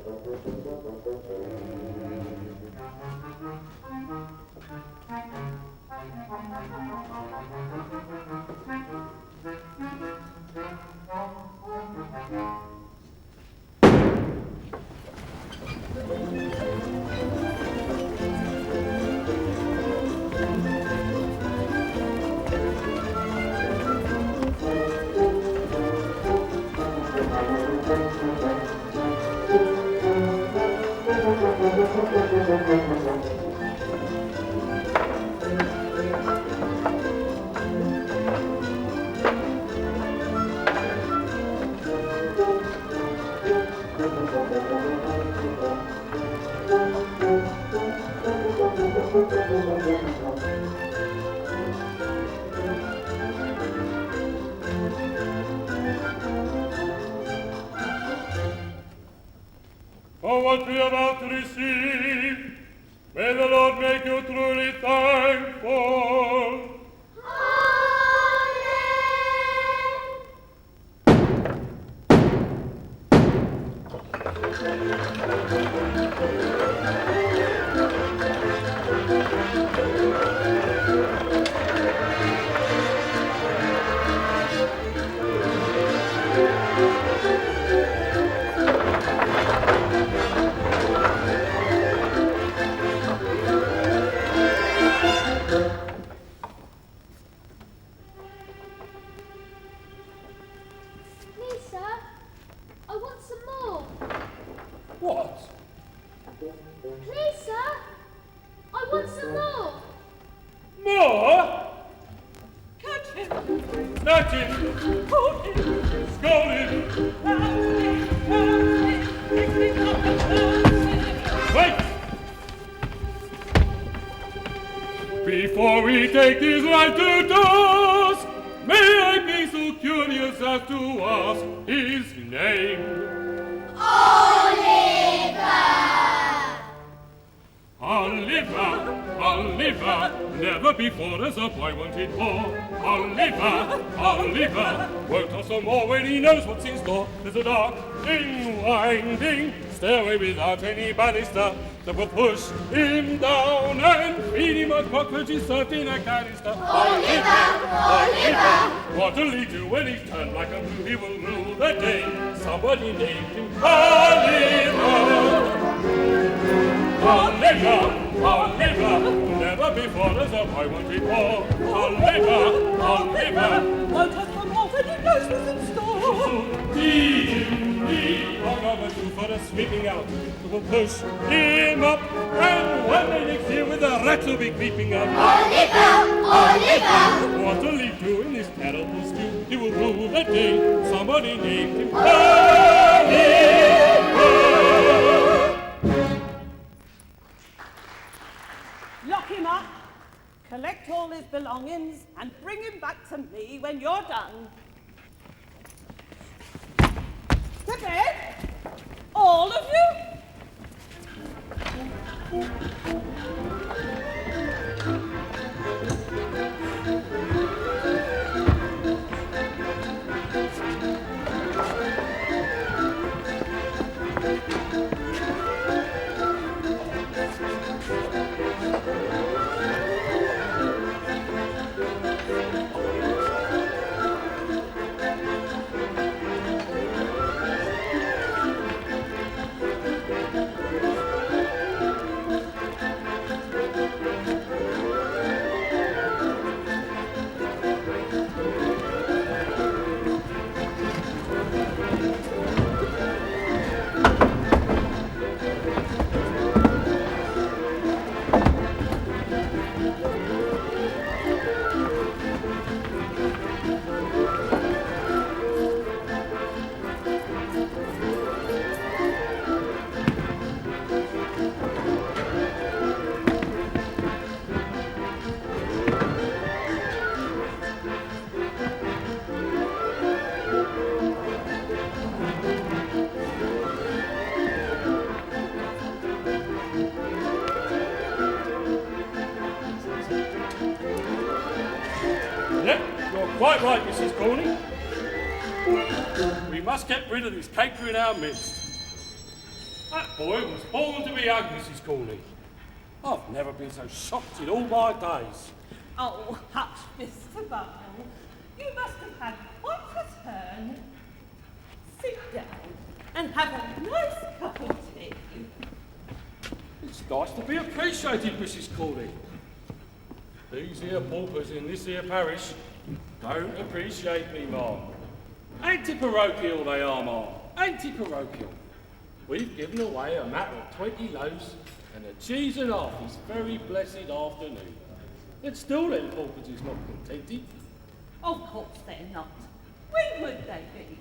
For what we are about to receive, may the Lord make you truly thankful. Before we take this right to doors, may I be so curious as to ask his name? Oliver, never before as a boy wanted more. Oliver, won't toss more when he knows what's in store. There's a dark, winding stairway without any banister that will push him down and feed him on cockroaches served in a canister. Oliver, what'll he do when he's turned like a blue? He will rule the day. Somebody named him Oliver, never before as a boy wanted more. Oliver, won't have come off when he knows what's in store. Long overdue for a sweeping out. We'll push him up, and one day next year with the rats will be creeping up. Oliver, what'll he do in this terrible stew? He will rule the day. Somebody named him Oliver. Lock him up, collect all his belongings, and bring him back to me when you're done. To bed? All of you? Quite right, Mrs. Corney. We must get rid of this caper in our midst. That boy was born to be hugged, Mrs. Corney. I've never been so shocked in all my days. Oh, hush, Mr. Bumble. You must have had quite a turn. Sit down and have a nice cup of tea. It's nice to be appreciated, Mrs. Corney. These here paupers in this here parish don't appreciate me, Ma'am. Anti-parochial they are, Ma'am. Anti-parochial. We've given away a matter of 20 loaves and a cheese and half this very blessed afternoon. And still them paupers is not contented. Of course they're not. When would they be?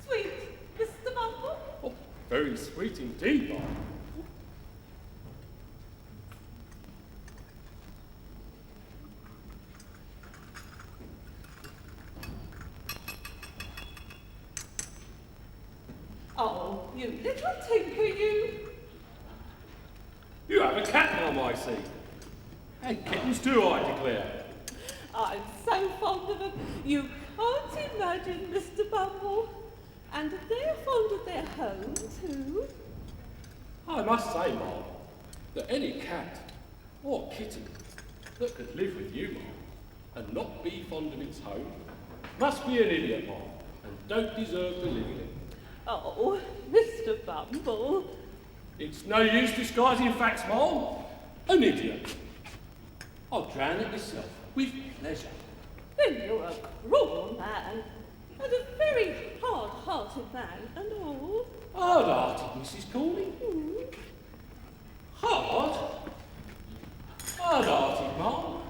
Sweet, Mr. Bumble? Oh, very sweet indeed, Ma'am. Oh, you little tinker, you. You have a cat, Ma'am, I see. And kittens too, I declare. I'm so fond of them. You can't imagine, Mr. Bumble. And they're fond of their home, too. I must say, Ma'am, that any cat or kitten that could live with you, Ma'am, and not be fond of its home must be an idiot, Ma'am, and don't deserve to live in it. Oh, Mr. Bumble. It's no use disguising facts, Ma'am. An idiot. I'll drown it myself, with pleasure. Then you're a cruel man, and a very hard-hearted man, and all. Hard-hearted, Mrs. Corney. Hard? Hard-hearted, Ma'am.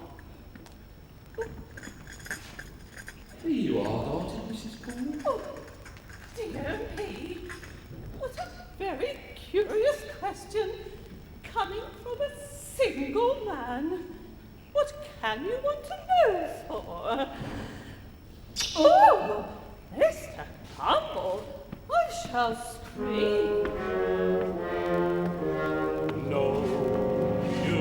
Are you hard-hearted, Mrs. Corney? Oh, dear me. What a very curious question, coming from a single man. What can you want to know for? Oh, Mr. Bumble, I shall scream. No, you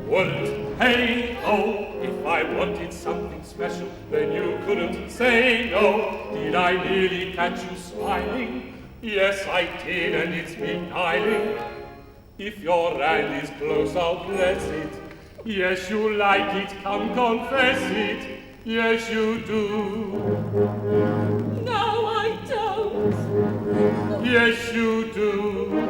wouldn't. Hey, oh, if I wanted something special, then you couldn't say no. Did I nearly catch you smiling? Yes, I did, and it's beguiling. If your hand is close, I'll bless it. Yes, you like it, come confess it. Yes, you do. No, I don't. Yes, you do.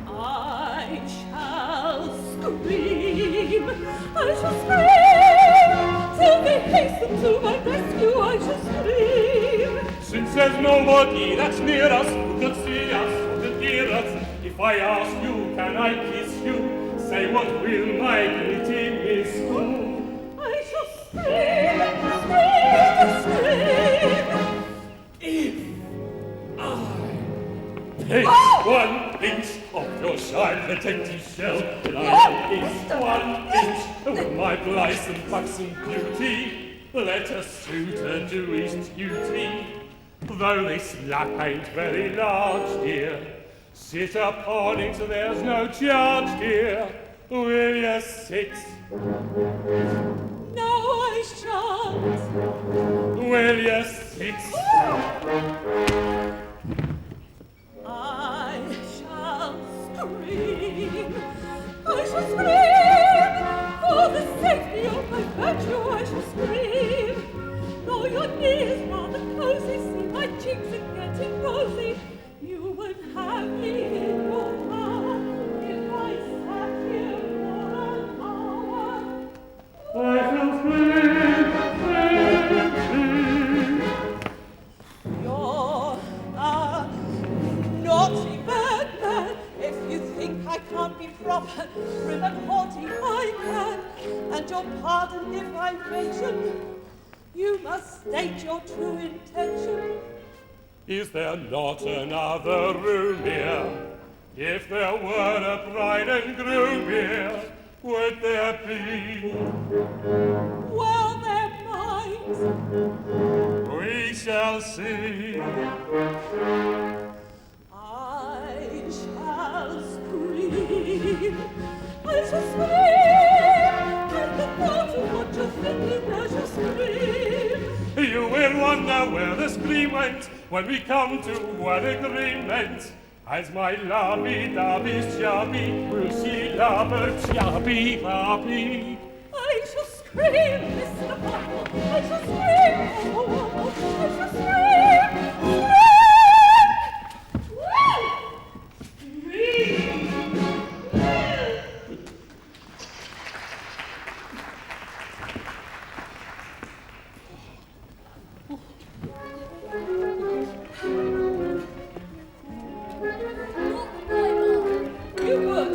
I shall scream. I shall scream. Till they hasten to my rescue, I shall scream. Since there's nobody that's near us who could see us, who could hear us, if I ask you, can I kiss you? Say, what will my pretty miss do? I shall scream, scream. If I pinch one inch of your shy protective shell, and I pinch one inch of my blithesome buxom beauty, let a suitor do his duty. Though this lap ain't very large, dear, sit upon it, there's no charge, dear. Will you sit? No, I shan't. Will you sit? I shall scream. I shall scream. For the safety of my virtue, I shall scream. Though your knee is rather cozy, see my cheeks are getting rosy. You would have me in your power if I sat here for an hour. I shall scream, You're a naughty bad man. If you think I can't be proper, prim and haughty I can. And your pardon if I mention, you must state your true intention. Is there not another room here? If there were a bride and groom here, would there be? Well, there might. We shall see. I shall scream. I shall scream. At the thought of what you're thinking, I shall scream. You will wonder where the scream went when we come to an agreement. As my lovey-dovey's chubby, will she love her chubby-bubby? I shall scream, Mr. Bumble. I shall scream. Oh, I shall scream. You would.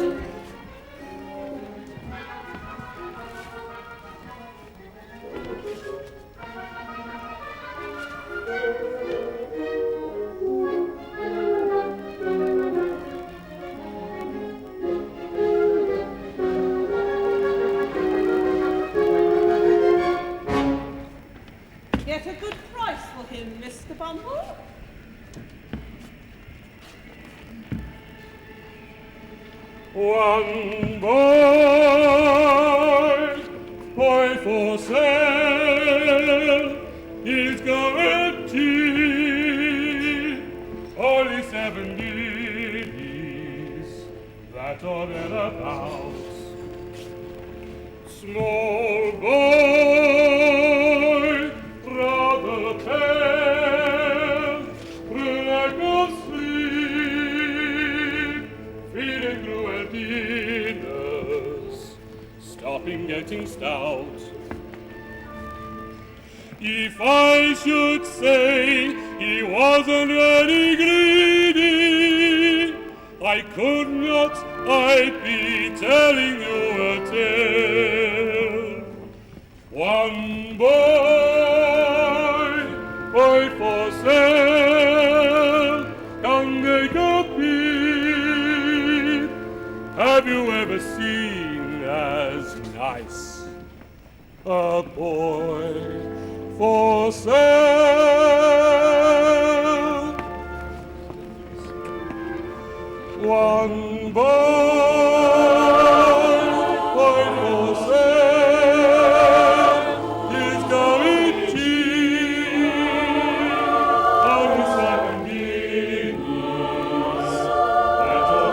Get a good price for him, Mr. Bumble. One boy for sale, is guaranteed, only 7 guineas, that or thereabouts. Small boy, rather pale, like a sleep, feeling cruel dinners, stopping getting stout. If I should say he wasn't very greedy, I could not, I'd be telling you a tale. One boy for sale, come make a peep. Have you ever seen as nice a boy for sale? One boy for sale is going cheap, only 7 guineas, that's all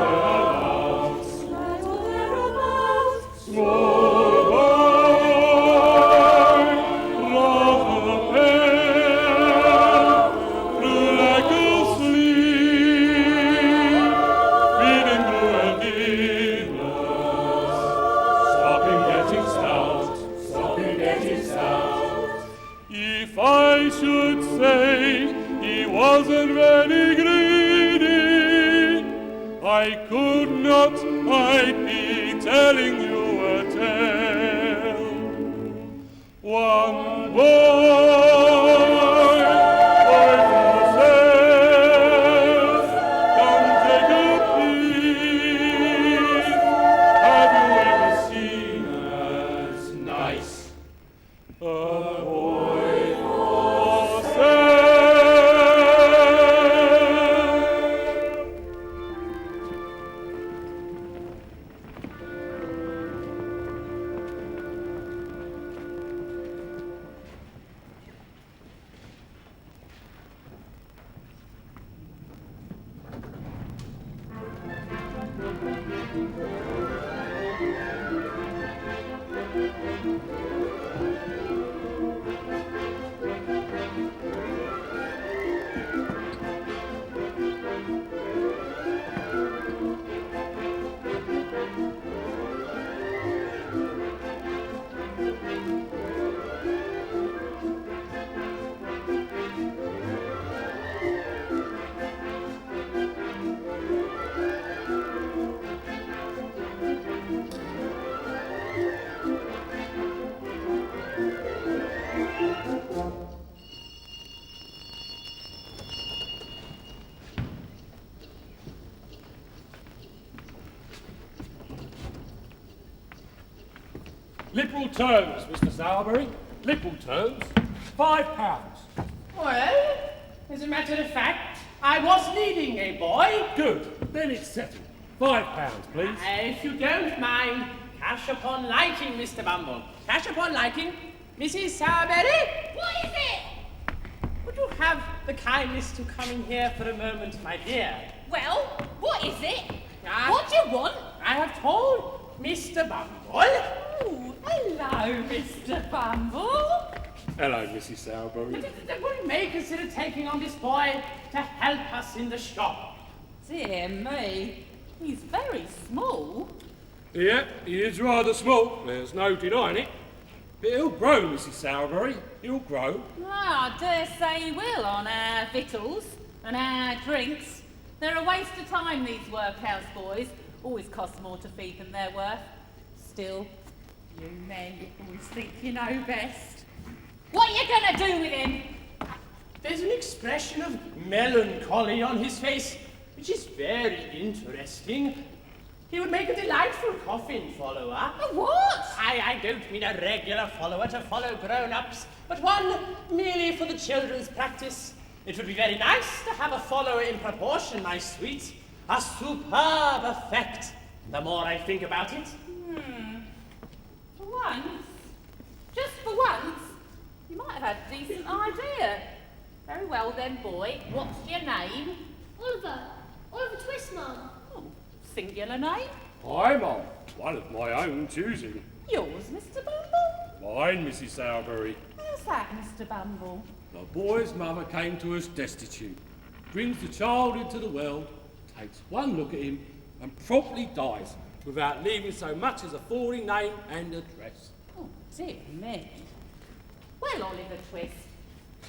thereabouts. Small boy, rather pale, blue like a sleep, feeding cruel dinners, stopping getting stout, stopping getting stout. If I should say he wasn't very greedy, I could not, I'd be telling you a tale. One boy for sale, come take a peep. Have you ever seen as nice a boy for sale? Liberal terms, Mr. Sowerberry. Liberal terms. £5. Well, as a matter of fact, I was needing a boy. Good. Then it's settled. £5, please. If you don't mind, cash upon lighting, Mr. Bumble. Cash upon lighting. Mrs. Sowerberry? What is it? kindness to coming here for a moment, my dear. Well, what is it? Ah. What do you want? I have told Mr. Bumble. Oh, hello, Mr. Bumble. Hello, Mrs. Sowerberry. Would we may consider taking on this boy to help us in the shop? Dear me, he's very small. Yeah, he is rather small, there's no denying it. But he'll grow, Mrs. Sowerberry. He'll grow. I dare say he will on our victuals and our drinks. They're a waste of time, these workhouse boys. Always costs more to feed than they're worth. Still, you men always think you know best. What are you gonna do with him? There's an expression of melancholy on his face, which is very interesting. He would make a delightful coffin follower. A what? I don't mean a regular follower to follow grown-ups, but one merely for the children's practice. It would be very nice to have a follower in proportion, my sweet. A superb effect, the more I think about it. For once, just for once, you might have had a decent idea. Very well then, boy. What's your name? Oliver. Oliver Twist, Mum. Oh, singular name? Hi, Mum. One of my own choosing. Yours, Mr. Bumble? Mine, Mrs. Sowerberry. How's that, Mr. Bumble? The boy's mother came to us destitute, brings the child into the world, takes one look at him, and promptly dies without leaving so much as a falling name and address. Oh, dear me. Well, Oliver Twist,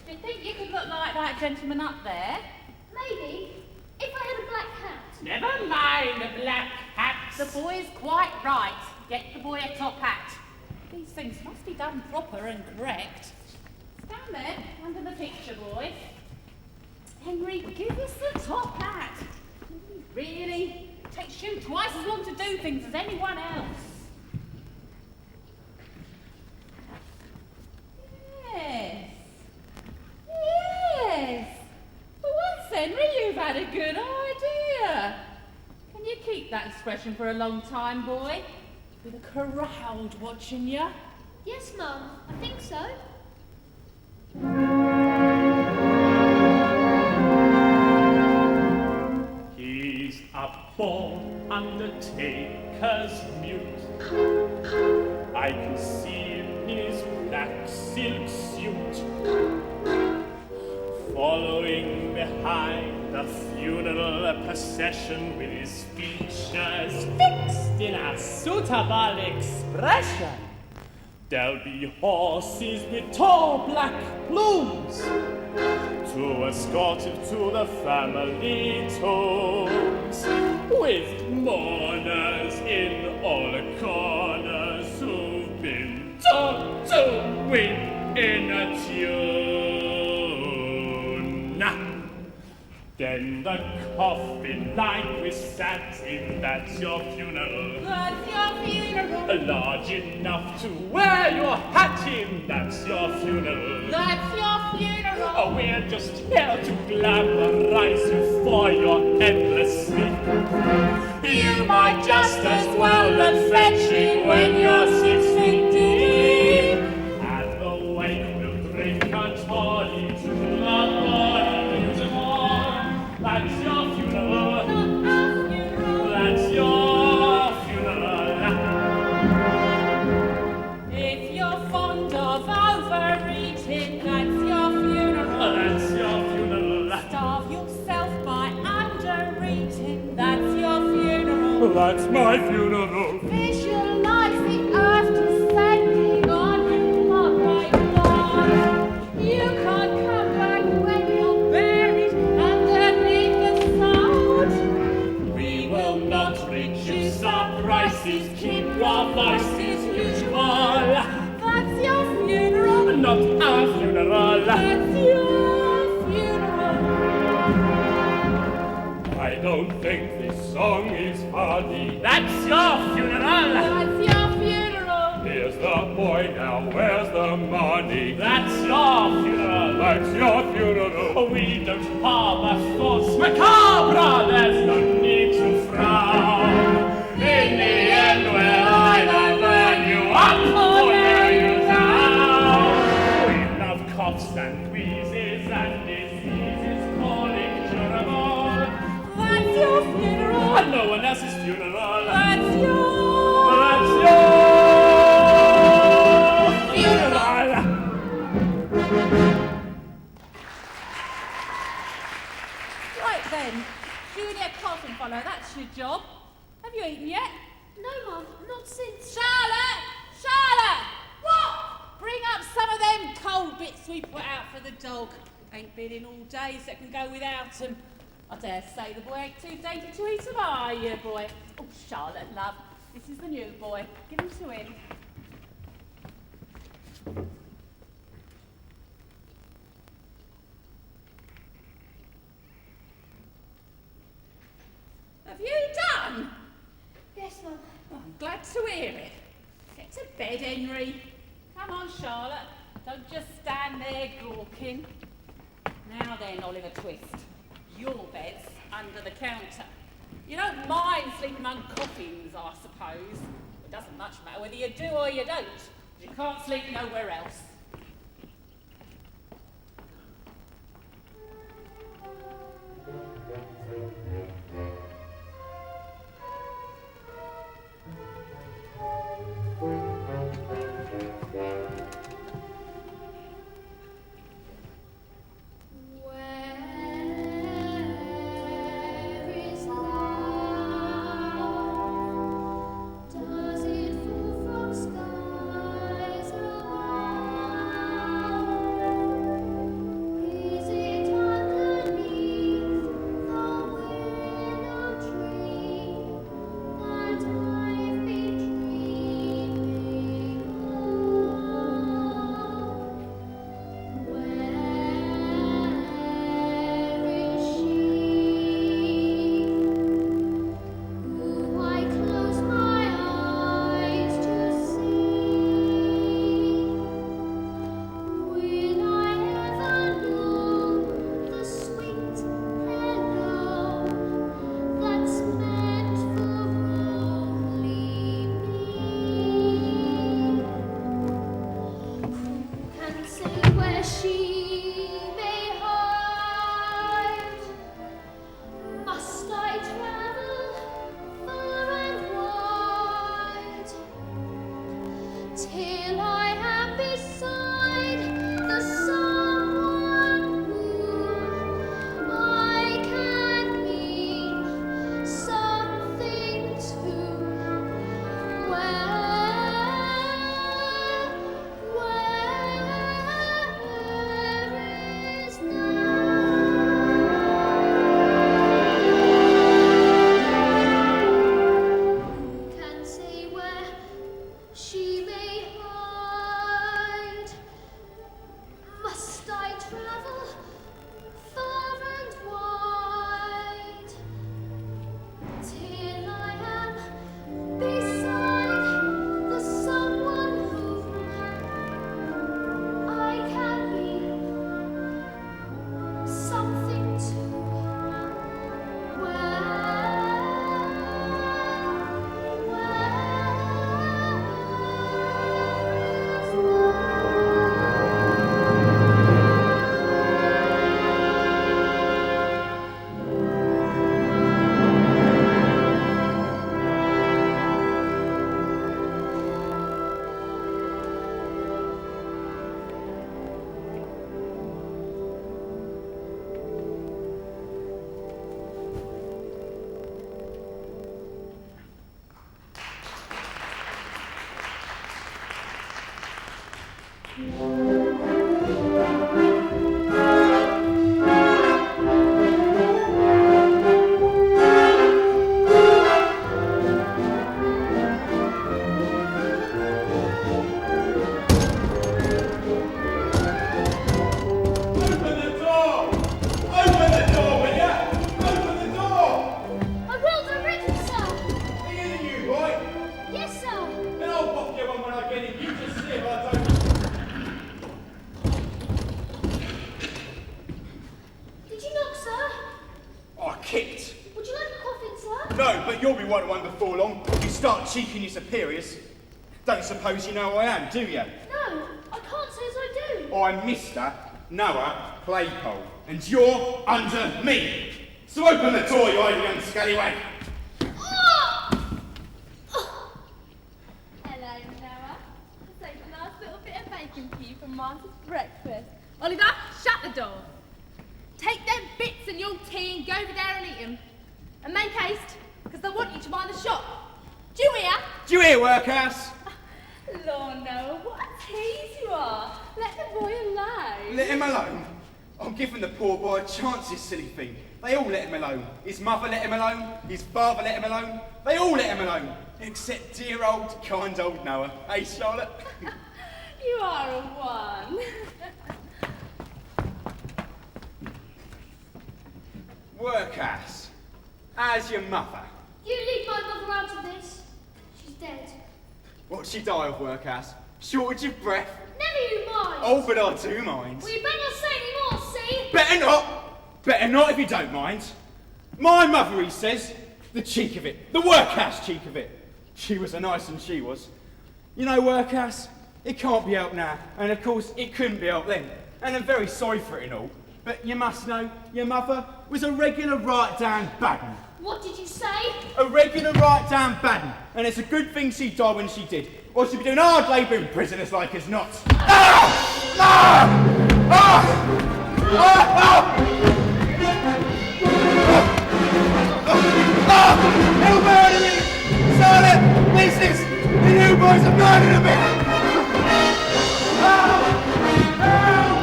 do you think you could look like that gentleman up there? Maybe. If I had a black hat. Never mind the black hats. The boy's quite right. Get the boy a top hat. These things must be done proper and correct. Stand there, under the picture, boy. Henry, give us the top hat. Really? It takes you twice as long to do things as anyone else. Yes. Yes. For once, Henry, you've had a good idea. Can you keep that expression for a long time, boy? With a crowd watching you? Yes, Mum. I think so. He's a born undertaker's mute. I can see in his black silk suit, following behind the funeral procession with his features fixed in a suitable expression. There'll be horses with tall black plumes to escort him to the family tombs, with mourners in all the corners who've been taught to wink in a tune. Then the coffin lined with satin, that's your funeral. That's your funeral. Large enough to wear your hat in, that's your funeral. That's your funeral. Oh, we're just here to glamorize you for your endless sleep. You might just as well be fetching when you're 6 feet deep. And the wake will drink a toddy to the body tomorrow. That's your funeral. Not our funeral. That's your funeral. If you're fond of overeating, that's your funeral. That's your funeral. Starve yourself by under-eating, that's your funeral. That's my funeral. Visualize the earth descending on you one by one. You can't come back when you're buried underneath the sod. We will not reduce our prices, keep our voices usual. That's your funeral. Not our funeral. That's your funeral. I don't think this song is funny. That's your funeral. That's your funeral. Here's the boy now, where's the money? That's your funeral. That's your funeral. We don't harbor thoughts macabre. There's no need to frown. In the end, we'll either burn you up or tear you down. We love coughs and wheezes and diseases. that's his funeral. That's your Funeral! Right then, junior coffin follower, that's your job. Have you eaten yet? No, Mum, not since. Charlotte! Charlotte! What? Bring up some of them cold bits we put out for the dog. Ain't been in all day, so it can go without them. I dare say the boy ain't too dainty to eat them, are you, boy? Oh, Charlotte, love, this is the new boy. Give him to him. Have you done? Yes, Mum. Oh, I'm glad to hear it. Get to bed, Henry. Come on, Charlotte. Don't just stand there gawking. Now then, Oliver Twist. Your bed's under the counter. You don't mind sleeping among coffins, I suppose. It doesn't much matter whether you do or you don't. You can't sleep nowhere else. Does it fall from skies above? Is it underneath the willow tree that I've been dreaming of? Where is she? Who I close my eyes to see? Will I ever know the sweet hello that's meant for only me? Who can say where she may hide? Must I travel far and wide till I am beside the someone whom I can mean something to? Where is Who can say where she may hide? Must I travel far and wide till I am beside the someone whom I can be something to? Open the door! Open the door, will ya? Open the door! I will directly, sir. Are you the new boy? Yes, sir. Then I'll pop you one when I get in. You just see if I don't. Did you knock, sir? I kicked. Would you like a coffin, sir? No, but you'll be one before long. You start cheeking your superiors. Don't suppose you know who I am, do you? No, I can't say as I do. I'm Mr. Noah Claypole, and you're under me. So open the door, you old young scallywag. Oh! mind for breakfast. Oliver, shut the door. Take them bits and your tea and go over there and eat them. And make haste, because I want you to mind the shop. Do you hear? Do you hear, workhouse? Lord, no, what a tease you are. Let the boy alone. Let him alone? I'm giving the poor boy a chance, this silly thing. They all let him alone. His mother let him alone. His father let him alone. They all let him alone. Except dear old, kind old Noah. Hey, Charlotte? You are a one. Workhouse, how's your mother? You leave my mother out of this. She's dead. What'd she die of, workhouse? Shortage of breath? Never you mind. Oh, but I do mind. Well, you better not say any more, see? Better not! Better not if you don't mind. My mother, he says. The cheek of it. The workhouse cheek of it. She was a nice one, she was. You know, workhouse, it can't be helped now. And of course, it couldn't be helped then. And I'm very sorry for it and all. But you must know, your mother was a regular right-down bad one. What did you say? A regular right-down bad one. And it's a good thing she died when she did. Or she'd be doing hard labour in prisoners like as not. Ah! Ah! Ah! Ah! Ah! He'll murder me! Charlotte! Business! The new boys are murdering me! Help! Help!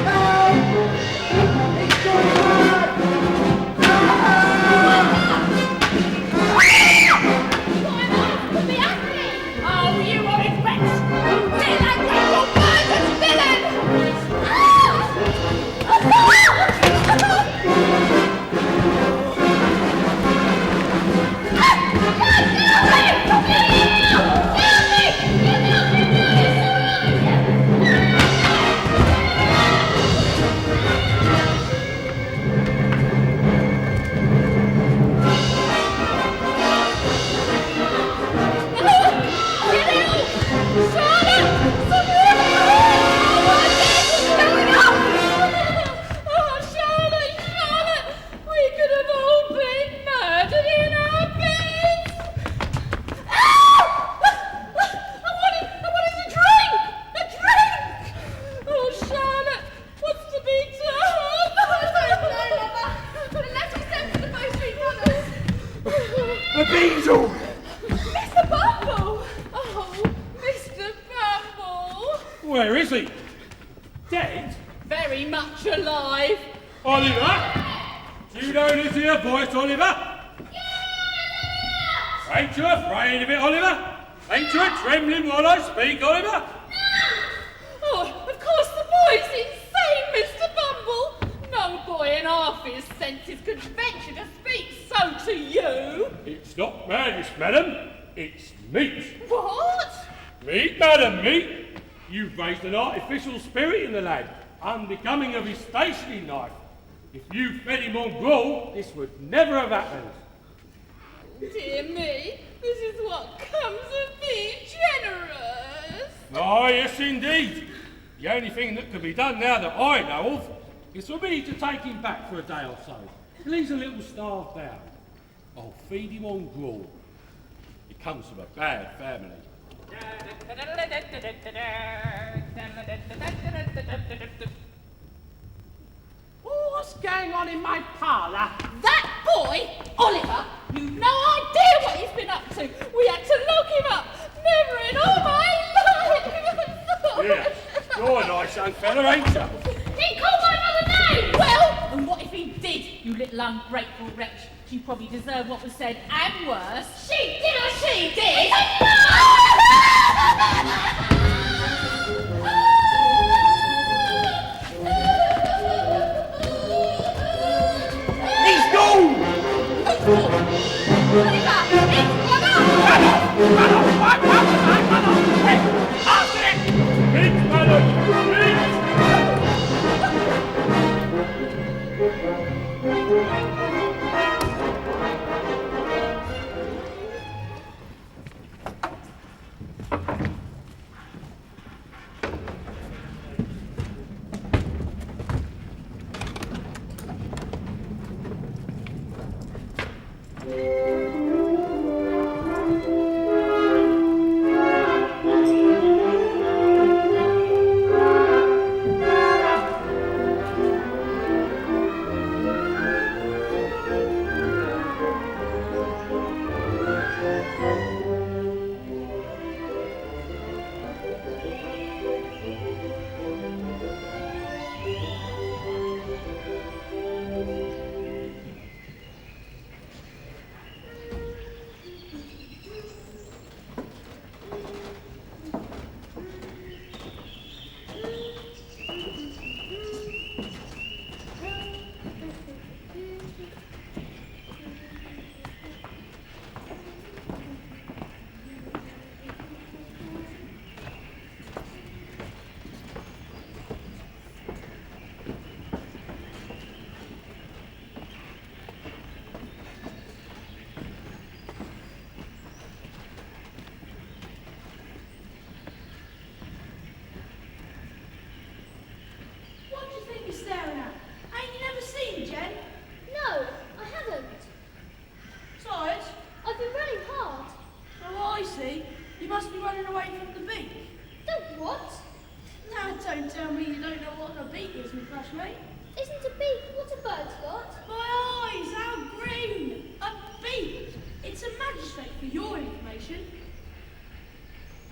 Help! He's going mad! Oh, you horrid wretch! You did that dreadful murderous villain! The beetle! Mr. Bumble! Oh, Mr. Bumble! Where is he? Dead? Very much alive. Oliver? Do you know this here voice, Oliver? Ain't you afraid of it, Oliver? Ain't you trembling while I speak, Oliver? Oh, of course the boy's insane, Mr. Bumble. No boy in half his senses could venture to speak so to you. It's not madness, madam. It's meat. What? Meat, madam, meat. You've raised an artificial spirit in the lad, unbecoming of his stationing life. If you fed him on gruel, this would never have happened. Dear me, this is what comes of being generous. Oh, yes, indeed. The only thing that can be done now that I know of is for me to take him back for a day or so. Till he's a little starved out. I'll feed him on gruel. He comes from a bad family. What's going on in my parlour? That boy, Oliver, you've no idea what he's been up to. We had to lock him up. Never in all my life. Yeah, you're a nice young fella, ain't you? He called my mother name. Well, and what if he did, you little ungrateful wretch? She probably deserved what was said and worse. She did or she did? He's gone! Oliver, it's gone up. Run off! Run off! Quick! After it! Meat, madam, meat! mate. Isn't a beak what a bird's got? My eyes, how green! A beak! It's a magistrate for your information.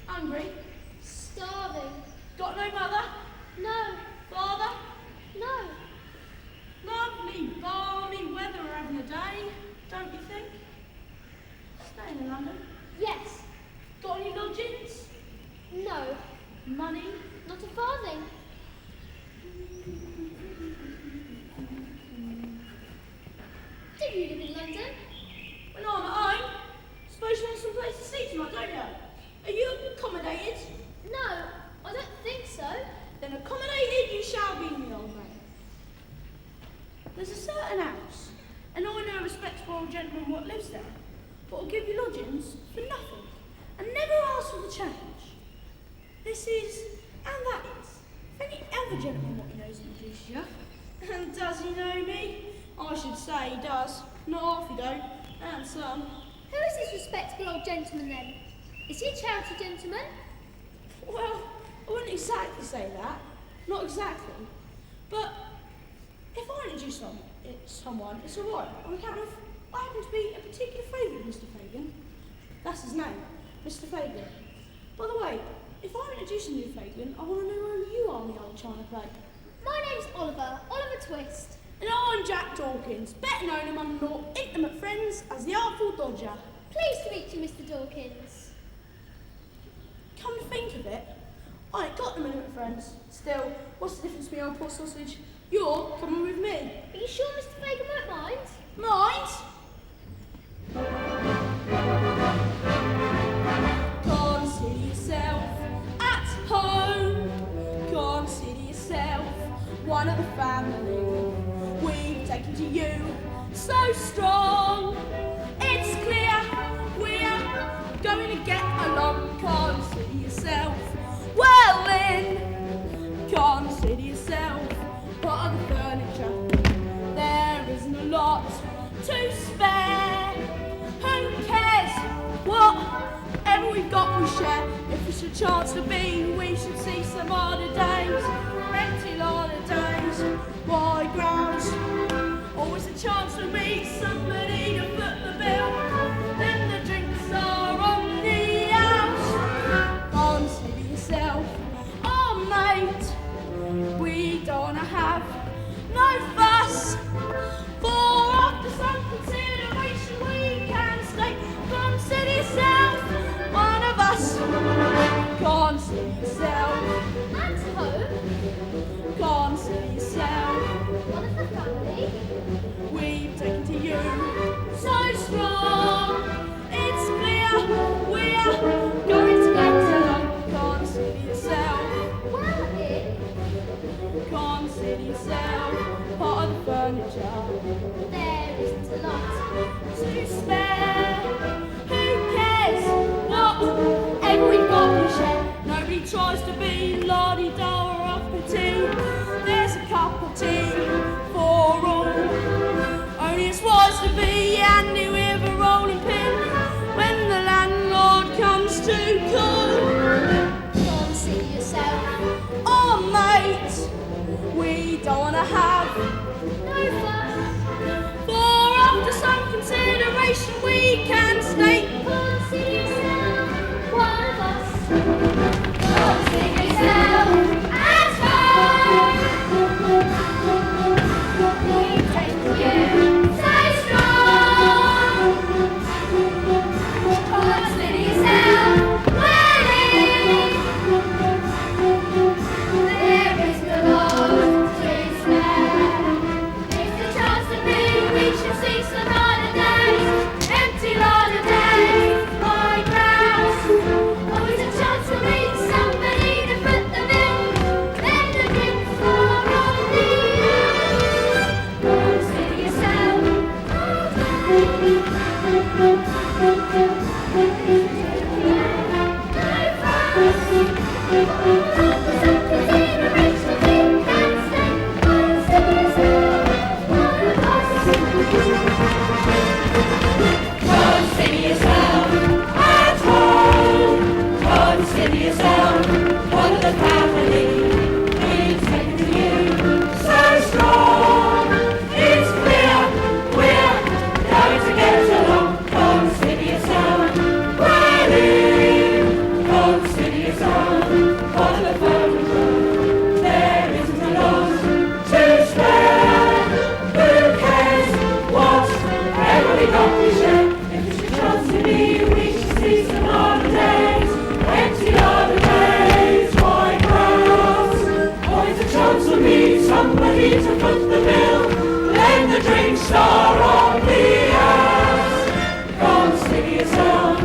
Hungry? Starving. Got no mother? No. Father? No. Lovely, balmy weather we're having a day, don't you think? Staying in London? Yes. Got any lodgings? No. Money? Not a farthing. Do you live in London? When I'm at home, suppose you want some place to sleep tonight, don't you? Are you accommodated? No, I don't think so. Then accommodated you shall be, me old man. There's a certain house, and I know a respectable old gentleman what lives there, but will give you lodgings for nothing, and never ask for the change. This is, and that is, any other gentleman what he knows introduces you. And does he know me? I should say he does. Not half he don't, and some. Who is this respectable old gentleman then? Is he a charity gentleman? Well, I wouldn't exactly say that. Not exactly. But if I introduce someone, it's all right. On account of I happen to be a particular favourite of Mr. Fagan. That's his name, Mr. Fagan. By the way, if I'm introducing you to Fagan, I want to know who you are on the old China plate. My name's Oliver, Oliver Twist. And I'm Jack Dawkins, better known among your intimate friends as the Artful Dodger. Pleased to meet you, Mr. Dawkins. Come to think of it, I ain't got them intimate friends. Still, what's the difference between old poor sausage? You're coming with me. Are you sure Mr. Fagan won't mind? Mind? Consider yourself at home. Consider yourself one of the family. We've taken to you so strong. It's clear we're going to get along. Consider yourself well in. Consider yourself part of the furniture. There isn't a lot to spare. Who cares? Whatever we've got we share. If it's a chance to be, we should see some harder days. Empty harder days. Why grounds? Always a chance to meet somebody to foot the bill. Then the drinks are on the house. Consider yourself, oh mate. We don't wanna have no fuss. For after some consideration we can stay. Consider yourself one of us. Consider yourself At home, consider yourself. one of the family. We've taken to you so strong. It's clear we're going to get along. Consider yourself. Well in, Consider yourself part of the furniture. there isn't a lot. To spare. Who cares? Whatever we've got we share. Nobody tries to be la-di-da or uppity. There's a cup of tea for all. Only it's wise to be handy with a rolling pin when the landlord comes to call. Consider yourself. Oh mate, we don't wanna have. No fuss. For after some consideration we can stay. Consider yourself one of us. Consider yourself at home. We've taken you so strong. Consider yourself well in. There is no lot to spare. If the chance to be, we should see some harder days. Empty harder days. to foot the bill, then the drinks are on the house. Consider yourself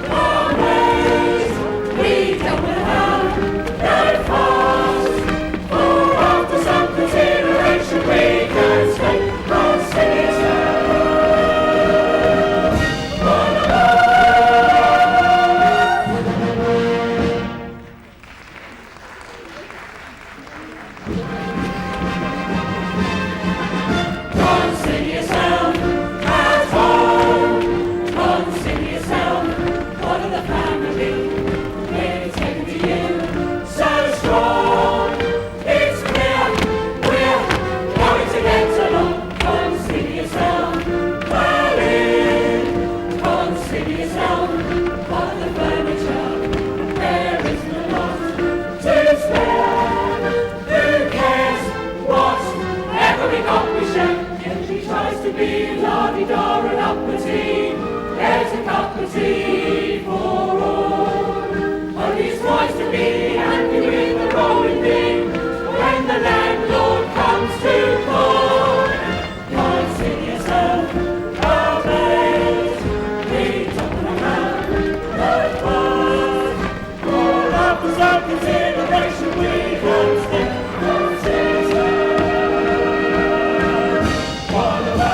always, we don't have no fuss, for after some consideration we can say, consider yourself. Consider yourself at home. Consider yourself one of the family. It's given to you so strong. It's clear we're going to get along. Consider yourself well in. Consider yourself one of the furniture. There isn't a lot to spare. Who cares whatever we got we share? If she tries to be la-di-da and uppity, there's a cup of tea for all. Only it's wise to be happy with the rolling thing when the landlord comes to call. Consider yourself amazed. We don't have no fun. All after some consideration we can stay. Consider yourself one of us.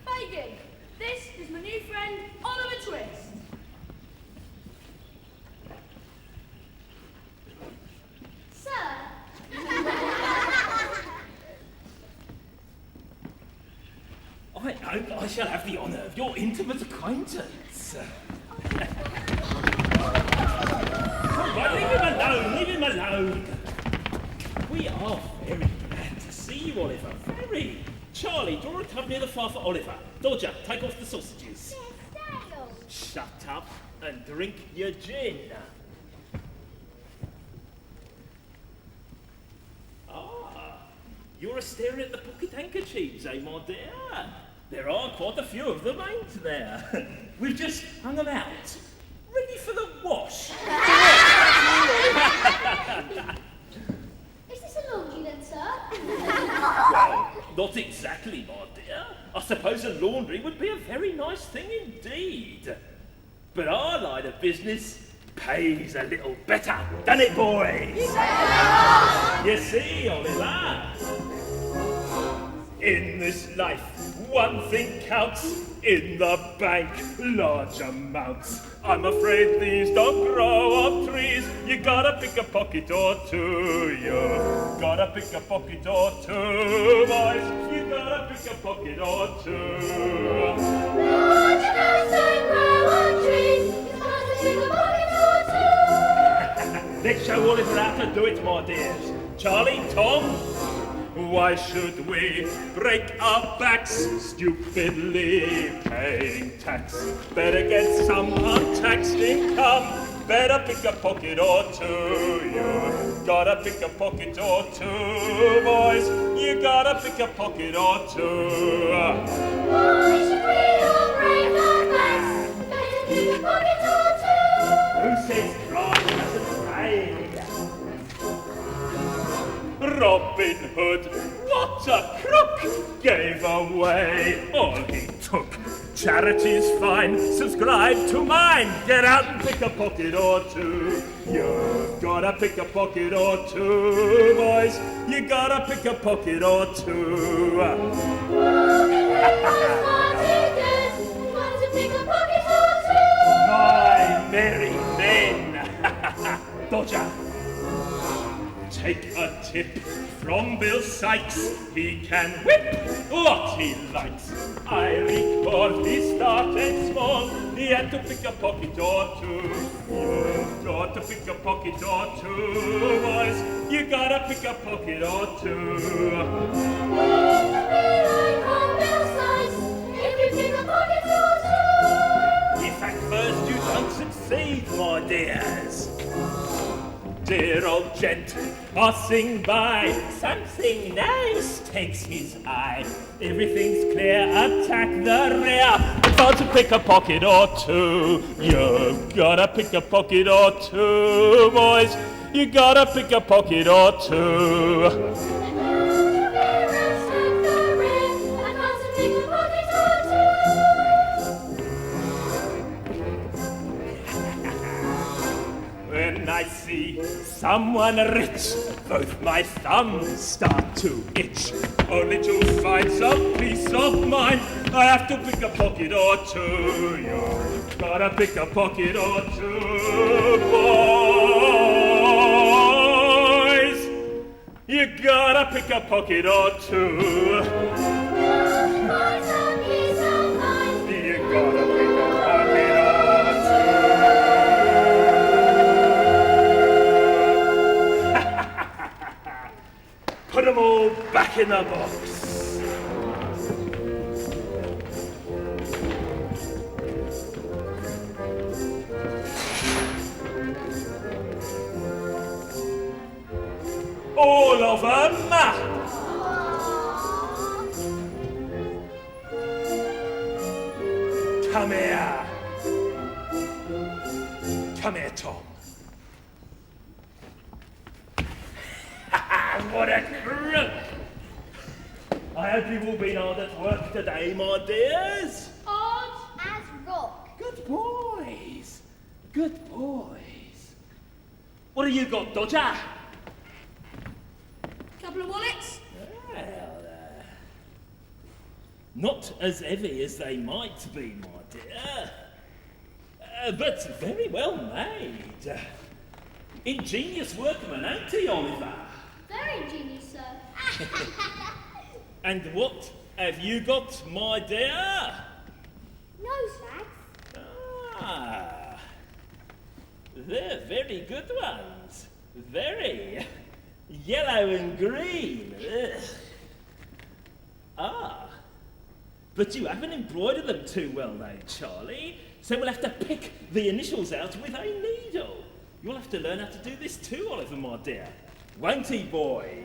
Fagin, this is my new friend, Oliver Twist. Sir, I hope I shall have the honour of your intimate acquaintance. Right, leave him alone, leave him alone. We are very glad to see you, Oliver, very. Charlie, draw a tub near the fire for Oliver. Dodger, take off the sausages. yes, Daniel. Shut up and drink your gin. Ah, you're a staring at the pocket handkerchiefs, eh, my dear? There are quite a few of them, ain't there? We've just hung them out, ready for the wash. Is this a laundry then, sir? Well, not exactly, my dear. I suppose a laundry would be a very nice thing indeed. But our line of business pays a little better, doesn't it, boys? You see, Oliver, in this life, one thing counts. In the bank, large amounts. I'm afraid these don't grow on trees. You gotta pick a pocket or two. You gotta pick a pocket or two, boys. You gotta pick a pocket or two. Large amounts don't grow on trees. You gotta pick a pocket or two. Let's show Oliver how to do it, my dears. Charlie, Tom, why should we break our backs stupidly paying tax? Better get some untaxed income. Better pick a pocket or two. You gotta pick a pocket or two, boys. You gotta pick a pocket or two. Why should we all break our backs? Better pick a pocket or two. Who says crime doesn't pay? Robin Hood, what a crook! Gave away all he took. Charity's fine, subscribe to mine. Get out and pick a pocket or two. You've gotta pick a pocket or two, boys. You gotta pick a pocket or two. take a tip from Bill Sykes. He can whip what he likes. I recall he started small. He had to pick a pocket or two. You've got to pick a pocket or two, boys. You gotta pick a pocket or two. In fact, first you don't succeed, my dears. Dear old gent passing by, something nice takes his eye. Everything's clear, attack the rear. Got to pick a pocket or two. You've gotta pick a pocket or two, boys. You gotta pick a pocket or two. When I see someone rich, both my thumbs start to itch. Only to find some peace of mind, I have to pick a pocket or two. You gotta pick a pocket or two, boys. You gotta pick a pocket or two. You gotta pick a pocket or two. Put them all back in the box. All of them. Come here. Come here, Tom. What a crook! I hope you've all been hard at work today, my dears. Hard as rock. Good boys. Good boys. What have you got, Dodger? Couple of wallets? Well, not as heavy as they might be, my dear. But very well made. Ingenious workman, ain't he, Oliver? Very ingenious, sir. And what have you got, my dear? Nose rags. Ah, they're very good ones. Very. Yellow and green. Ugh. Ah, but you haven't embroidered them too well though, Charlie. So we'll have to pick the initials out with a needle. You'll have to learn how to do this too, Oliver, my dear. Won't he, boy?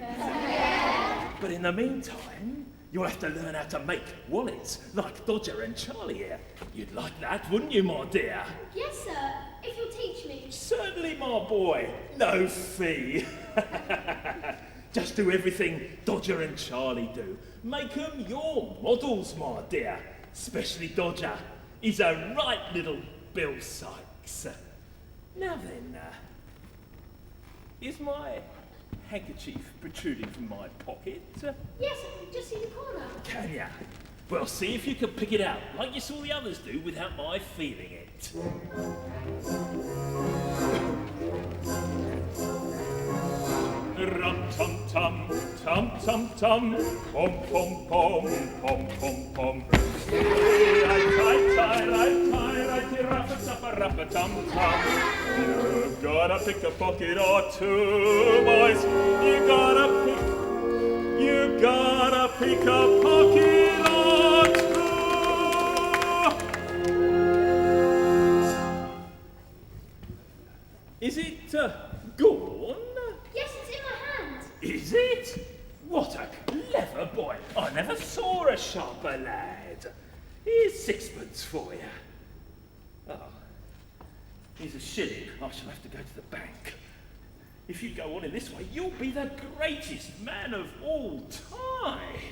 But in the meantime, you'll have to learn how to make wallets like Dodger and Charlie here. You'd like that, wouldn't you, my dear? Yes, sir. If you'll teach me. Certainly, my boy. No fee. Just do everything Dodger and Charlie do. Make them your models, my dear. Especially Dodger. He's a right little Bill Sykes. Now then, is my handkerchief protruding from my pocket? Yes, just in the corner. Can ya? Well, see if you can pick it out, like you saw the others do, without my feeling it. Rum-tum-tum, tum-tum-tum, pom-pom-pom, pom-pom-pom. Right-tie-tie-right-tie-righty-rappa-sappa-rappa-tum-tum. You gotta pick a pocket or two, boys. You gotta pick a pocket or two. Is it gone? Yes, it's in my hand. Is it? What a clever boy. I never saw a sharper lad. Here's sixpence for you. Oh, here's a shilling. I shall have to go to the bank. If you go on in this way, you'll be the greatest man of all time.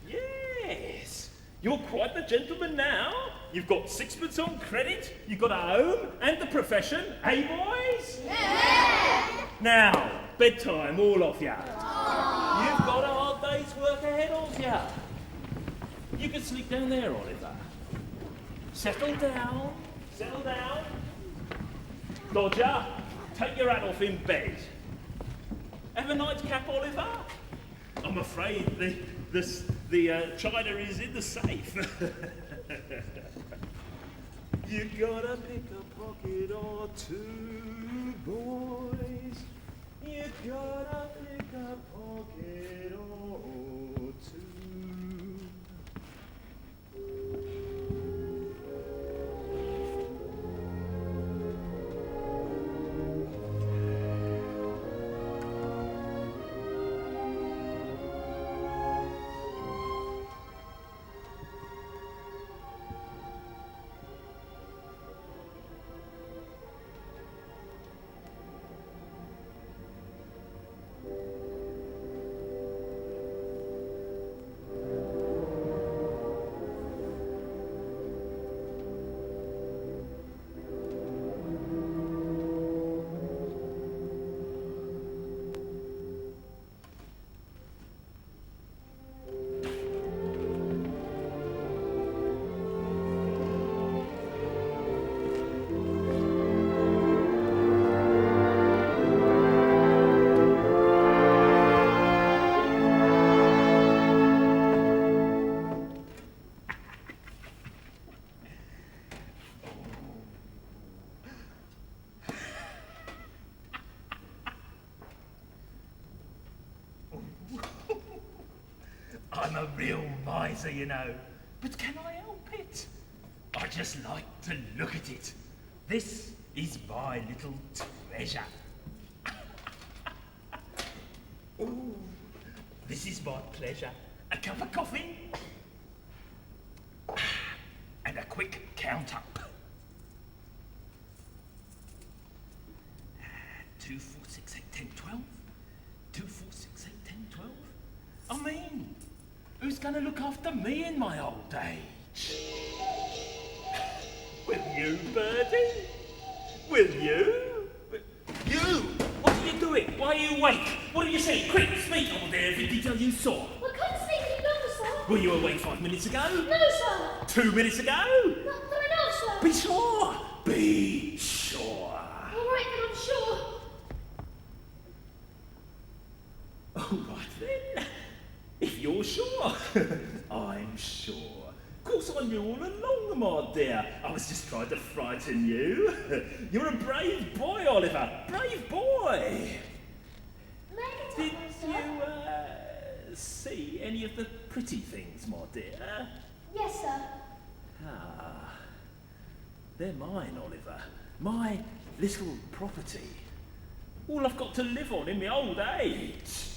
Yes. You're quite the gentleman now. You've got sixpence on credit, you've got a home and the profession, eh, boys? Yeah. Now, bedtime, all of ya. You've got a hard day's work ahead of ya. You can sleep down there, Oliver. Settle down, settle down. Dodger, take your hat off in bed. Have a nightcap, Oliver? I'm afraid the china is in the safe. You gotta pick a pocket or two, boys. You gotta pick a pocket or two. I'm a real miser, you know. But can I help it? I just like to look at it. This is my little treasure. Ooh, this is my pleasure. A cup of coffee and a quick count up. 2, 4, 6, 8, 10, 12. 2, 4, 6, 8, 10, 12. I mean, who's going to look after me in my old age? Will you, Birdie? Will you? You? What are you doing? Why are you awake? What have you seen? Quick, speak on there, every detail you saw. I couldn't sleep any longer, sir. Were you awake 5 minutes ago? No, sir. 2 minutes ago? Not enough, sir. Be sure. Be sure. All right, then I'm sure. All right then. If you're sure, I'm sure. Of course I knew all along, my dear. I was just trying to frighten you. You're a brave boy, Oliver. Brave boy. Did you see any of the pretty things, my dear? Yes, sir. Ah, they're mine, Oliver. My little property. All I've got to live on in my old age.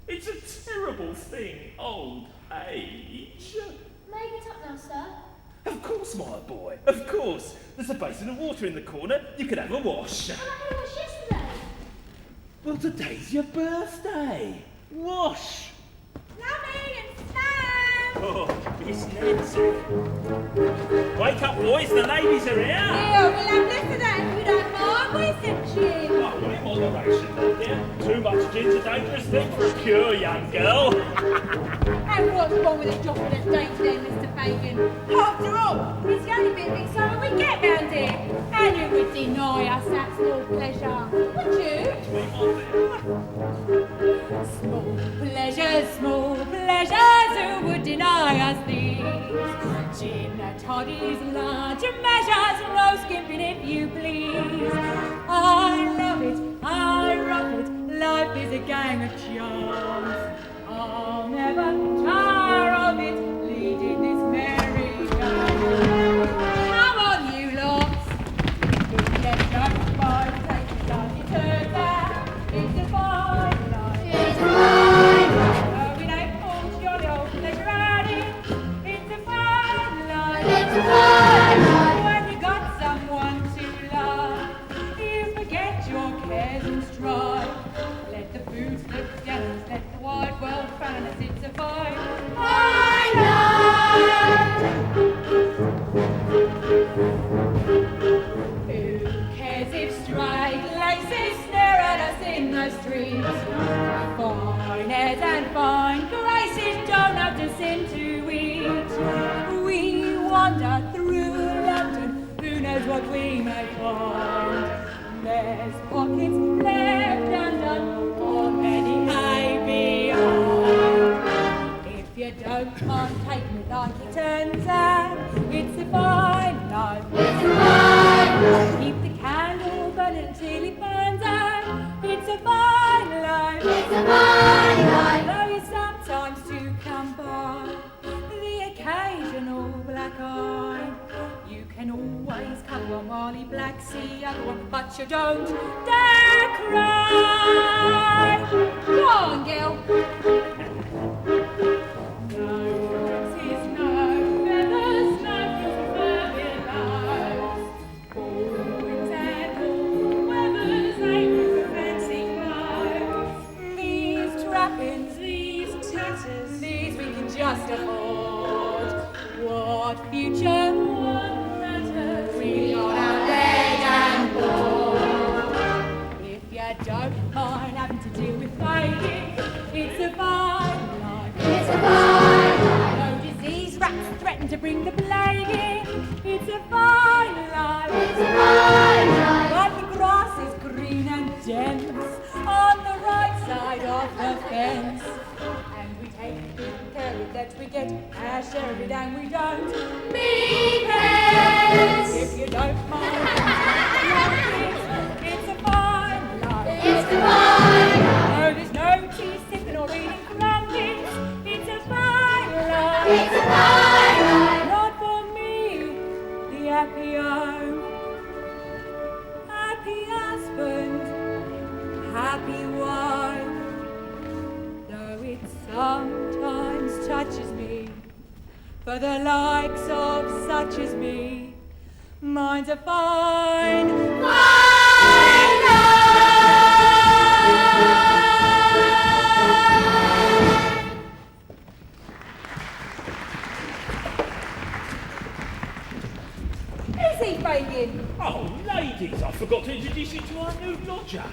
It's a terrible thing, old age. May I get up now, sir? Of course, my boy, of course. There's a basin of water in the corner. You can have a wash. I had a wash yesterday. Well, today's your birthday. Wash. Lummy and Sam! Oh, Miss Nancy. Wake up, boys. The ladies are here. Yeah, we'll have less of that if you don't mind, wisdom gin. Oh, in moderation, my dear. Too much gin's a dangerous thing for a pure young girl. And what's wrong with a drop of the date then, Mr. Fagin? After all, it's the only bit of excitement we get round here. And you would deny us that small pleasure, would you? Small pleasures, who would deny us these? Gin, toddies, larger measures, roast skimping if you please. I love it, I rough it, life is a gang of charms. I'll never tire of it, leading this merry band. Come on, you lots, let's go by, take the lucky turn back. It's a fine life. It's fine. Oh, it ain't all jolly old pleasure out it. It's a fine life. It's a fine life. When you got someone to love, you forget your cares and strife. Let the food slip down, let the wide world frown as it's a fine me like it turns out. It's a fine life. It's a fine life. Keep the candle burning until it burns out. It's a fine life. It's a fine life. Though you sometimes do come by the occasional black eye. You can always cut one while he blacks the other one, but you don't dare cry. Go on, Gil. No roses, no feathers, no furbelows. All winds and all weathers ain't for fancy clothes. These trappings, these tatters, these we can just afford. What future? What matters? We are our bed and board. If you don't mind having to deal with fading, it's a fine life. It's a fine life. No disease rats threaten to bring the plague in. It's a fine life. It's a fine life. But the grass is green and dense on the right side of the fence. And we take good care of that. We get our share of it and we don't Me pets. If you don't mind, it's a fine life. It's a fine life. No, there's no cheese sipping or eating crumpets. It's a fine life. It's a fine life. Not for me, the happy home, happy husband, happy wife. Though it sometimes touches me, for the likes of such as me, mine's a fine, fine life. Who's he, Fagin? Oh, ladies, I forgot to introduce you to our new lodger.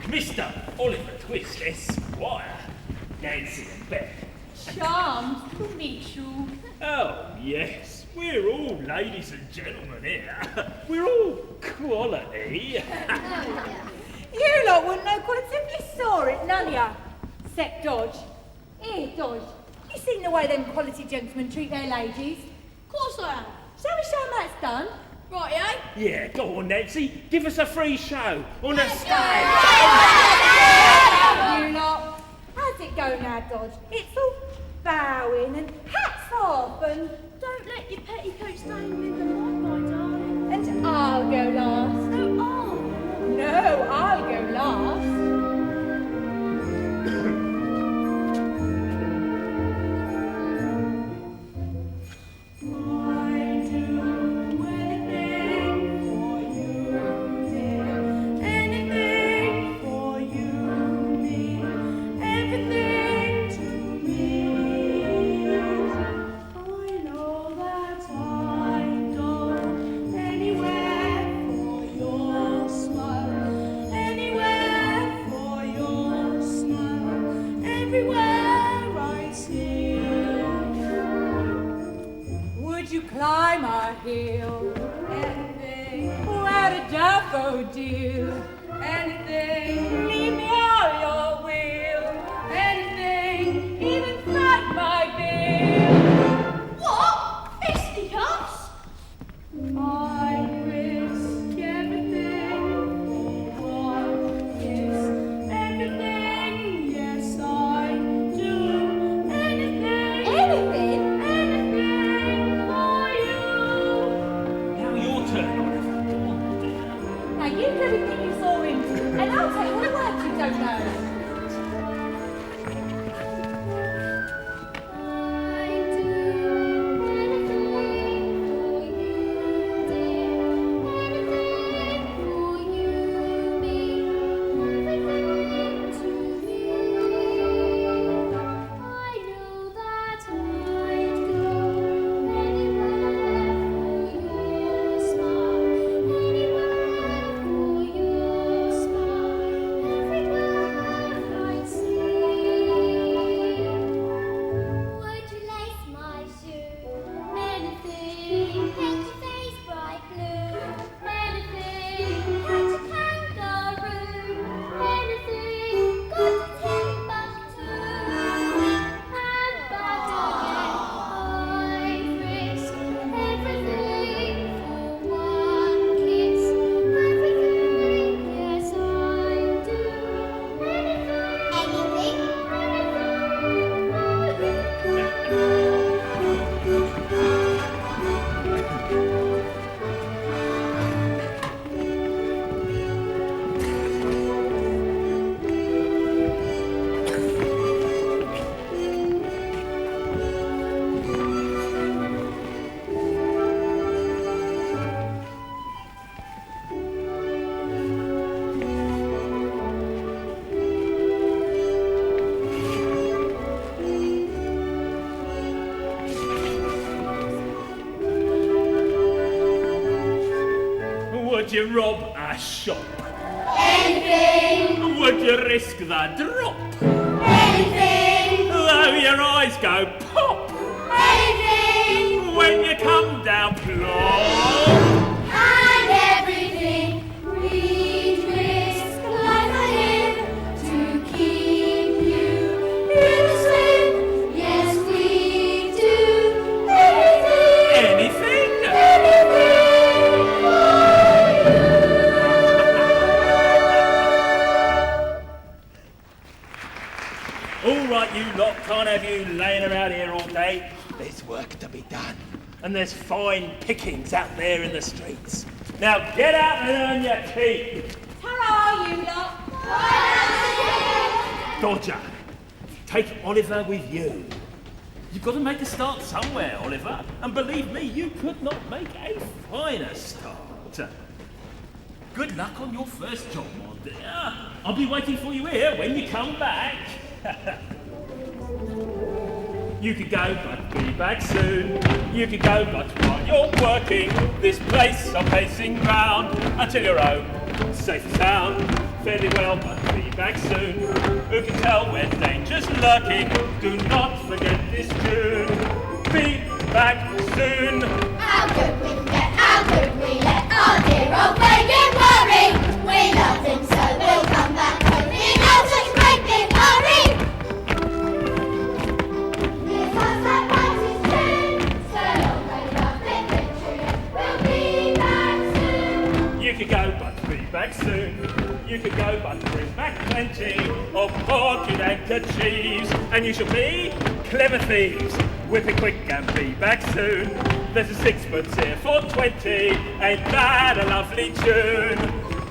Mr. Oliver Twist, Esquire. Nancy and Beth. Charmed to meet you. Oh, yes. We're all ladies and gentlemen here. We're all quality. You lot wouldn't know quality if you saw it, none of ya. Except Dodge. Here, Dodge. You seen the way them quality gentlemen treat their ladies? Of course I am. Shall we show 'em how it's done? Right, eh? Yeah, go on, Nancy. Give us a free show on a stage. You lot. How's it go now, Dodge? It's all bowing and hats off and... Don't let your petticoats stain with the light, my darling. And I'll go last. No, I'll go last. Climb a hill, anything. Where a daffodil, anything. Leave me all your will, anything. Even fight my bill. What? Fisticuffs? I risk everything for this, everything. Yes, I do anything. Anything? Now you do everything you saw him, and I'll tell you all the work you don't know. Would you rob a shop? Anything, Would you risk the drop? anything, Though your eyes go pop anything, when you come down plop? and everything. We'd risk life to keep you innocent. Yes, we do anything, Anything? anything for you. All right, you lot, can't have you laying around here all day. There's work to be done, and there's fine pickings out there in the streets. Now get out and earn your keep. Ta-ra, you lot. Dodger, take Oliver with you. You've got to make a start somewhere, Oliver, and believe me, you could not make a finer start. Good luck on your first job, my dear. I'll be waiting for you here when you come back. You could go, but be back soon. You could go, but while you're working, this place I'm pacing round until you're home, safe and sound. Fairly well, but be back soon. Who can tell where danger's lurking? Do not forget this tune. Be back soon. How could we forget? How could we let our dear old Fagan worry? We love him so we'll come back home in no such great big hurry. It's us that writes his tune, so long may love it victory. We'll be back soon. You could go, but be back soon. You could go, but bring back plenty of pocket handkerchiefs. And you shall be clever thieves. Whip it quick and be back soon. There's a sixpence here for 20. Ain't that a lovely tune?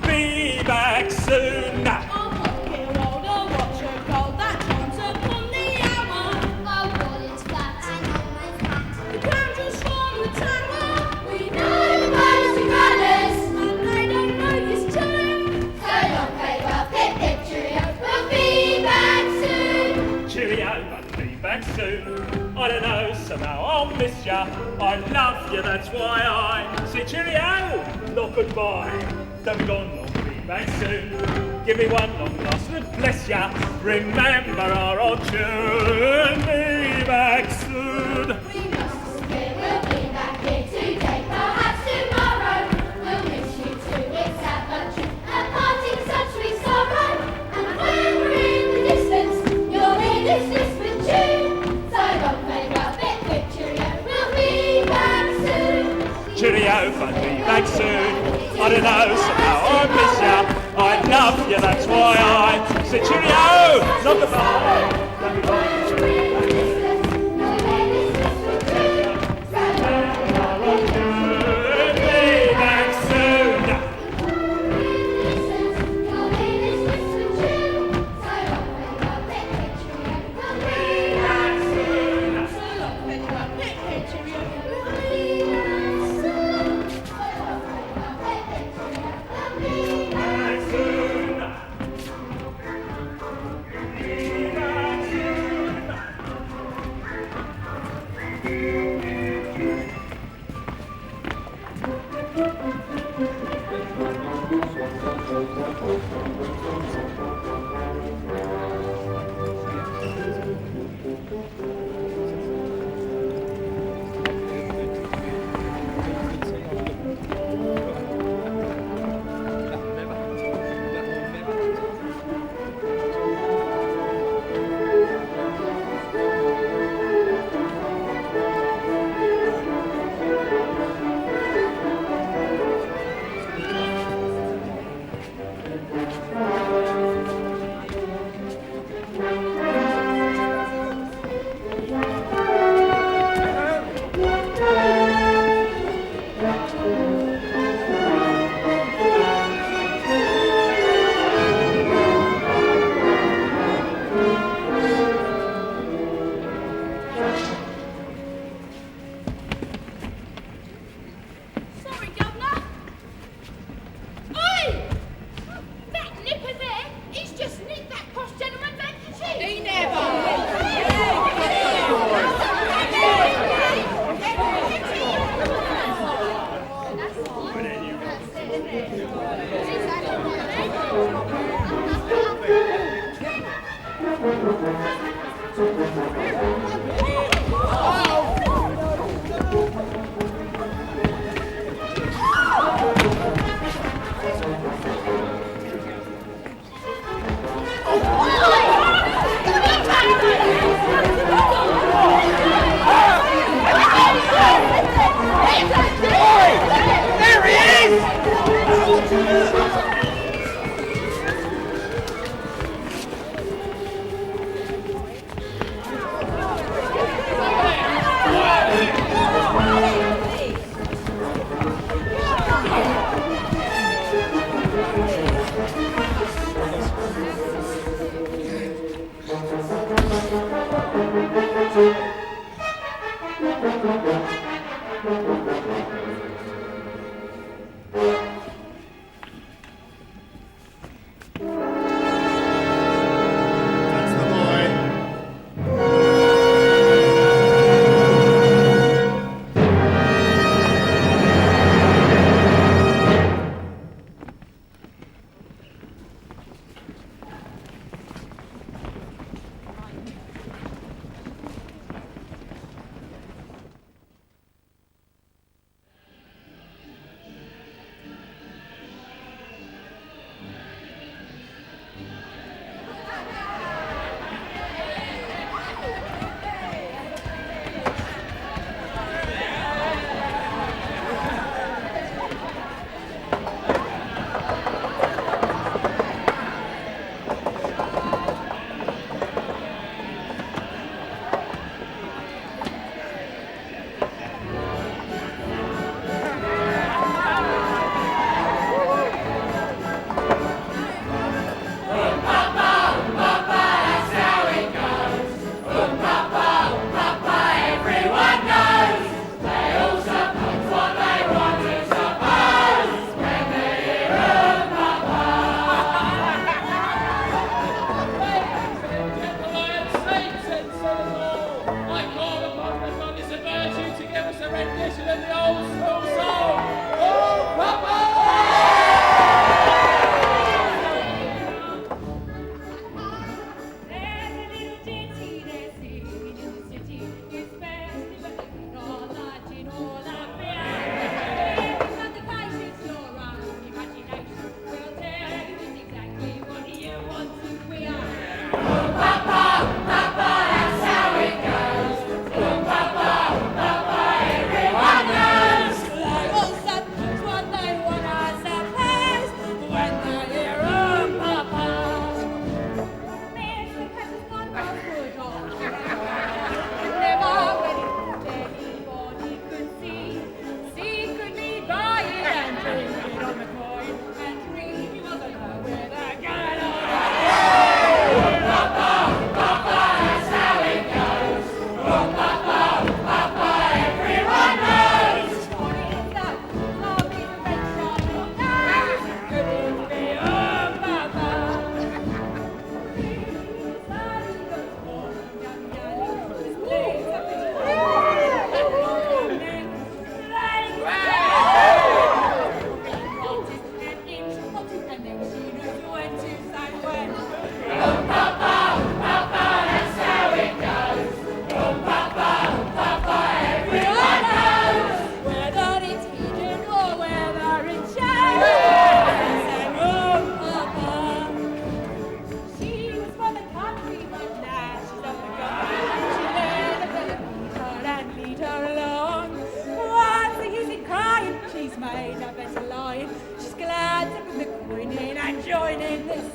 Be back soon. Oh, look here, older, watch her gold, that time's upon the hour. Oh, well, it's flat and always flat. The candles from the tower, We know the birds and runners. and they don't know this tune. So long, farewell, pip, pip, cheerio. We'll be back soon. Cheerio, but be back soon. I don't know, somehow I'll miss ya. I love you, that's why I say cheerio, not goodbye. Don't be gone long, be back soon. Give me one long last and bless ya. Remember our old tune. Be back soon. We must disappear, we'll be back here today, perhaps tomorrow. We'll miss you too, it's sad but true. At parting such sweet sorrow. And when we're in the distance, you'll hear this whispered tune. So long, farewell, pip, pip, cheerio. We'll be back soon. Cheerio, but be back soon. I don't know, somehow I miss ya. I love you, that's why I say cheerio, not goodbye. Don't be gone. Be back soon. Back soon. Be back soon.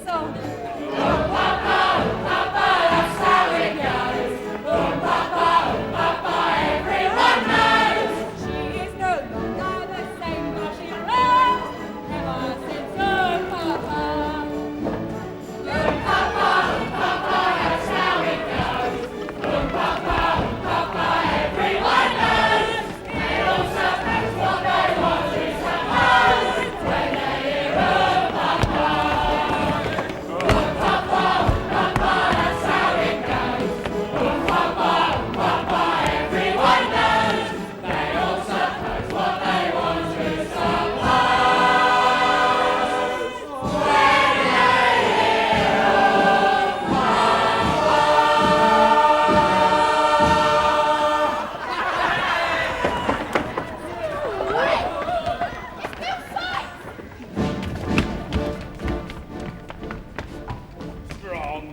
song. Papa, that's how it goes. Papa, everyone knows. She is no longer the same, but she loves ever since her papa. Papa, that's how it goes. Papa, everyone knows. They all suppose what they want to suppose when they hear a papa. Papa, that's how it goes. Papa, everyone knows. They all suppose what they want to suppose when they hear a Strong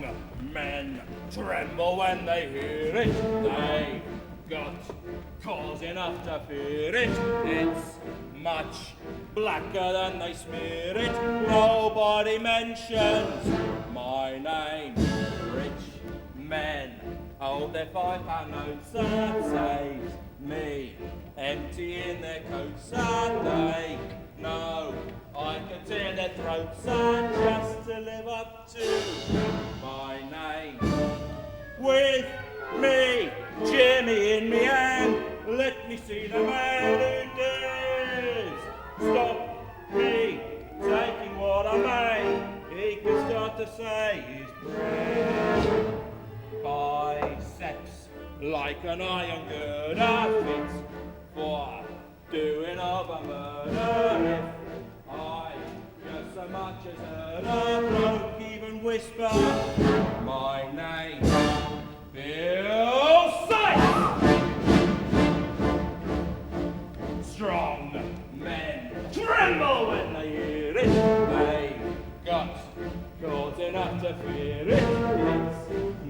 men tremble when they hear it. They've got cause enough to fear it. It's much blacker than they smear it. Nobody mentions my name. Rich men hold their £5 notes. That saves me emptying their coats, and they know I can tear their throats, and just to live up to my name. With me, Jimmy in me hand, let me see the man who dares stop me taking what I made. He can start to say his prayers. Biceps like an iron girder fits for doing of a murder. If I just so much as heard a bloke even whisper my name, Bill Sykes! Strong men tremble when they hear it. They've got cause enough to fear it. It's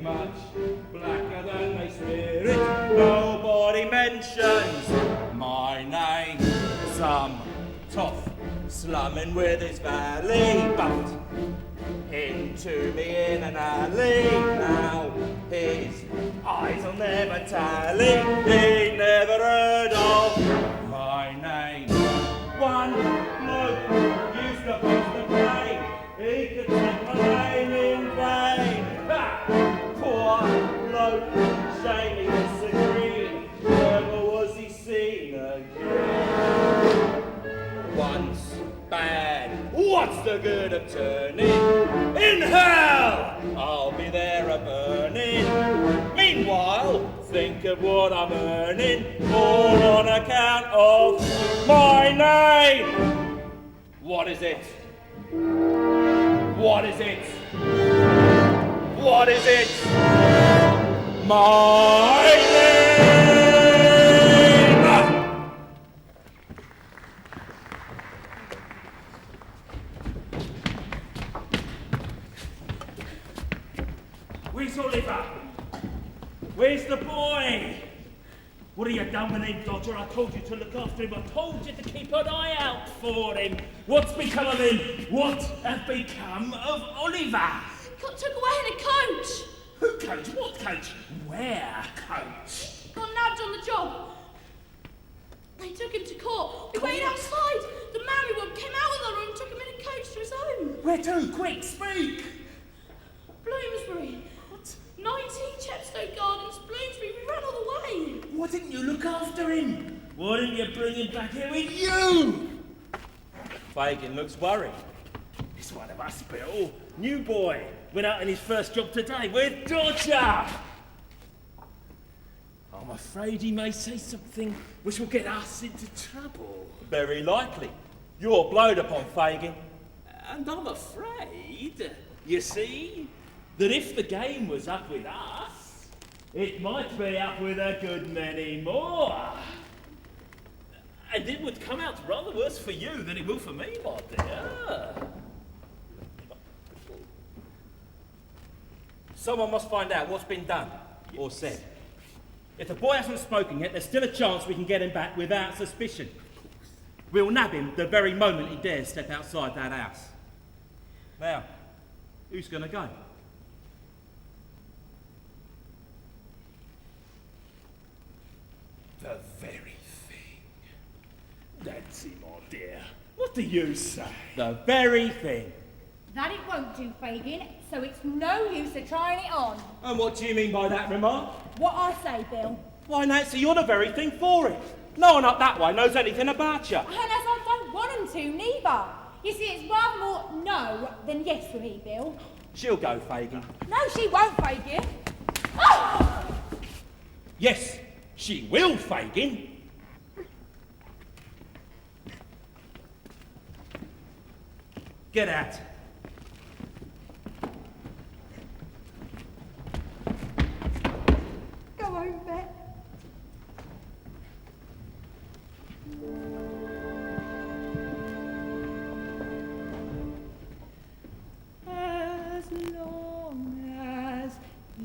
much blacker than they smear it. Nobody mentions my name. Some toff slumming with his valley bumped into me in an alley. Now his eyes will never tally. He never heard of my name. One bloke used to post the plane. He could take my name in vain. Ha! Poor bloke, shame he disagreed. Never was he seen again. Once bad, what's the good of turning? In hell, I'll be there a-burning. Meanwhile, think of what I'm earning, all on account of my name. What is it? What is it? What is it? My name! Where's Oliver? Where's the boy? What have you done with him, Dodger? I told you to look after him. I told you to keep an eye out for him. What's become of him? What has become of Oliver? Got took away in a coach. Who coach? What coach? Where coach? Got nabbed on the job. They took him to court. We waited outside. The married one came out with her and took him in a coach to his home. Where to? Quick, speak! Bloomsbury. What? 19 Chepstow Gardens, Bloomsbury. We ran all the way. Why didn't you look after him? Why didn't you bring him back here with you? Fagin looks worried. It's one of us, Bill. New boy. Went out on his first job today with Dodger. I'm afraid he may say something which will get us into trouble. Very likely. You're blowed upon, Fagin. And I'm afraid, you see, that if the game was up with us, it might be up with a good many more. And it would come out rather worse for you than it will for me, my dear. Someone must find out what's been done or said. If the boy hasn't spoken yet, there's still a chance we can get him back without suspicion. We'll nab him the very moment he dares step outside that house. Now, Who's going to go? The very thing. Nancy, my dear, what do you say? The very thing. That it won't do, Fagin, so it's no use of trying it on. And what do you mean by that remark? What I say, Bill. Why, Nancy, you're the very thing for it. No one up that way knows anything about you. And as I don't want 'em to, neither. You see, it's rather more no than yes for me, Bill. She'll go, Fagin. No, she won't, Fagin. Oh! Yes, she will, Fagin. Get out. Go home, Bet. As long as he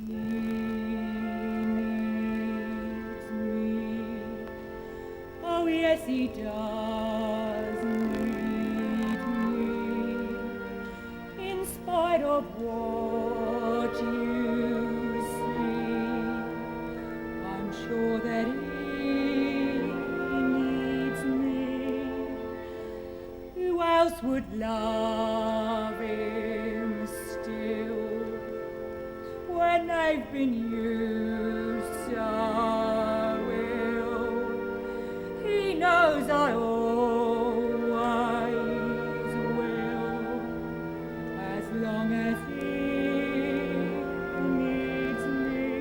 needs me. Oh, yes, he does need me. In spite of what you see, I'm sure that he needs me. Who else would love him still when they've been used so ill? He knows I always will, as long as he needs me.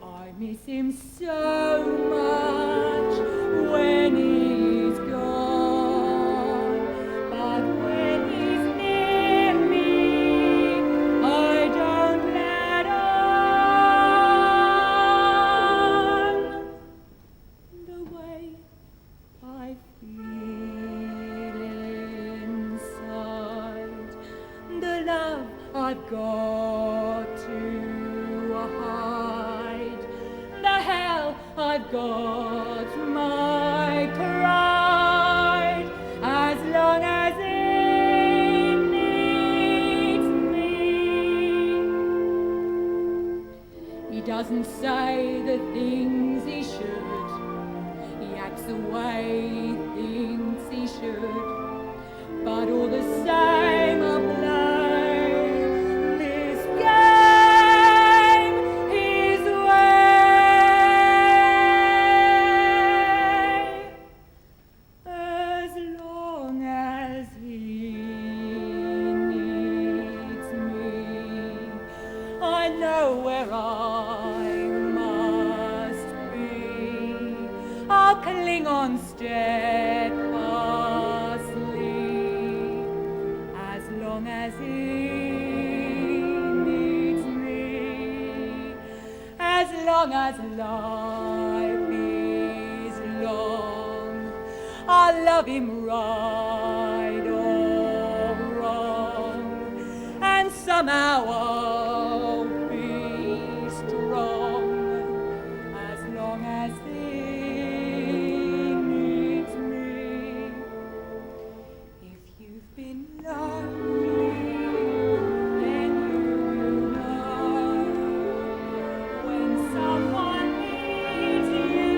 I miss him so much when he's gone, but when he's near me, I don't let on. The way I feel inside, the love I've got to hide, the hell I've got my pride, as long as it needs me. He doesn't say the things he should, he acts the way he thinks he should, but all the same I play this game his way. As long as he needs me, I know where I must be. I'll cling on steadfastly, as long as he needs me, as long as life is long. I'll love him right or wrong, and somehow I'll be strong, as long as he needs me. If you've been lonely, then you know when someone needs you,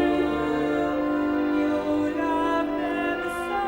you love them so.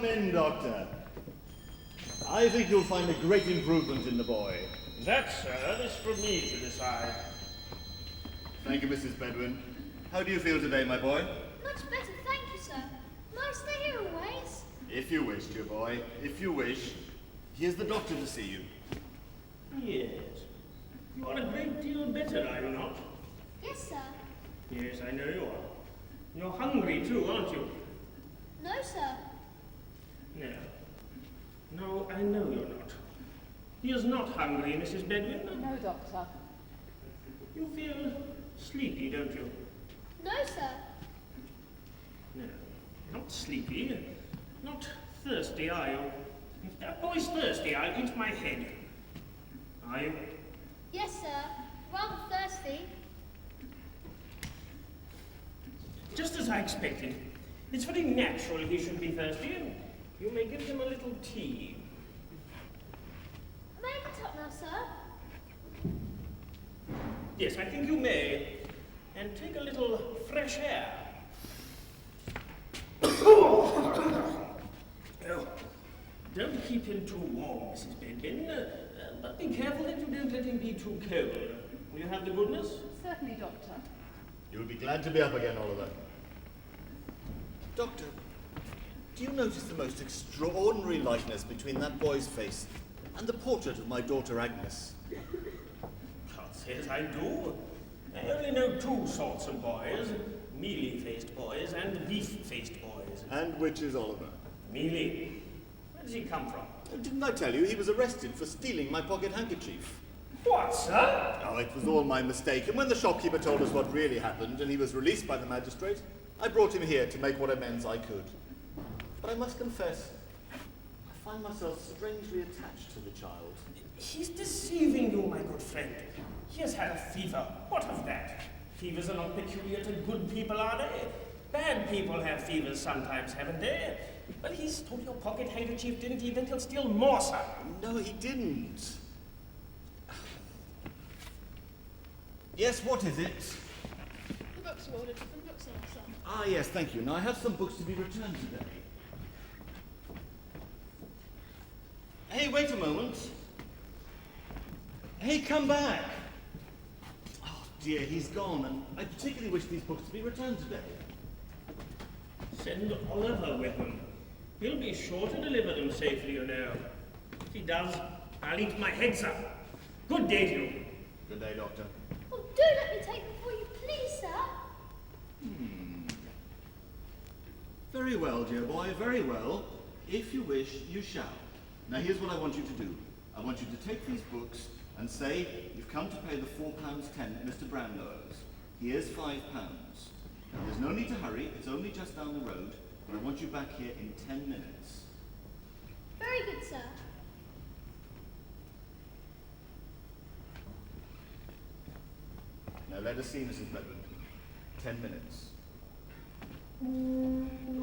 Come in, Doctor. I think you'll find a great improvement in the boy. That, sir, is for me to decide. Thank you, Mrs. Bedwin. How do you feel today, my boy? Much better, thank you, sir. May I stay here always? If you wish, dear boy, if you wish. Here's the doctor to see you. Yes. You are a great deal better, are you not? Yes, sir. Yes, I know you are. You're hungry too, aren't you? No, sir. No. No, I know you're not. He is not hungry, Mrs. Bedwin. No, Doctor. You feel sleepy, don't you? No, sir. No, not sleepy. Not thirsty, are you? If that boy's thirsty, I'll eat my head. Are you? Yes, sir. Rather thirsty. Just as I expected. It's very natural he should be thirsty, and you may give him a little tea. May I get up now, sir? Yes, I think you may. And take a little fresh air. Oh, don't keep him too warm, Mrs. Bedwin. But be careful that you don't let him be too cold. Will you have the goodness? Certainly, Doctor. You'll be glad to be up again, Oliver. Doctor, do you notice the most extraordinary likeness between that boy's face and the portrait of my daughter Agnes? Can't say as I do. I only know two sorts of boys. Mealy-faced boys and beef-faced boys. And which is Oliver? Mealy. Where does he come from? Oh, didn't I tell you he was arrested for stealing my pocket handkerchief? What, sir? Oh, it was all my mistake, and when the shopkeeper told us what really happened and he was released by the magistrate, I brought him here to make what amends I could. But I must confess, I find myself strangely attached to the child. He's deceiving you, my good friend. He has had a fever. What of that? Fevers are not peculiar to good people, are they? Bad people have fevers sometimes, haven't they? Well, he stole your pocket handkerchief, didn't he? Then he'll steal more, sir. No, he didn't. Yes, what is it? The books are ordered from the bookseller, sir. Ah, yes, thank you. Now, I have some books to be returned today. Hey, wait a moment. Hey, come back. Oh, dear, he's gone, and I particularly wish these books to be returned today. Send Oliver with them. He'll be sure to deliver them safely, you know. If he does, I'll eat my head, sir. Good day to you. Good day, Doctor. Oh, do let me take them for you, please, sir. Very well, dear boy, very well. If you wish, you shall. Now, here's what I want you to do. I want you to take these books and say you've come to pay the £4.10 Mr. Brownlow owes. Here's £5. Now, there's no need to hurry. It's only just down the road, but I want you back here in 10 minutes. Very good, sir. Now, let us see, Mrs. Bedwin. 10 minutes.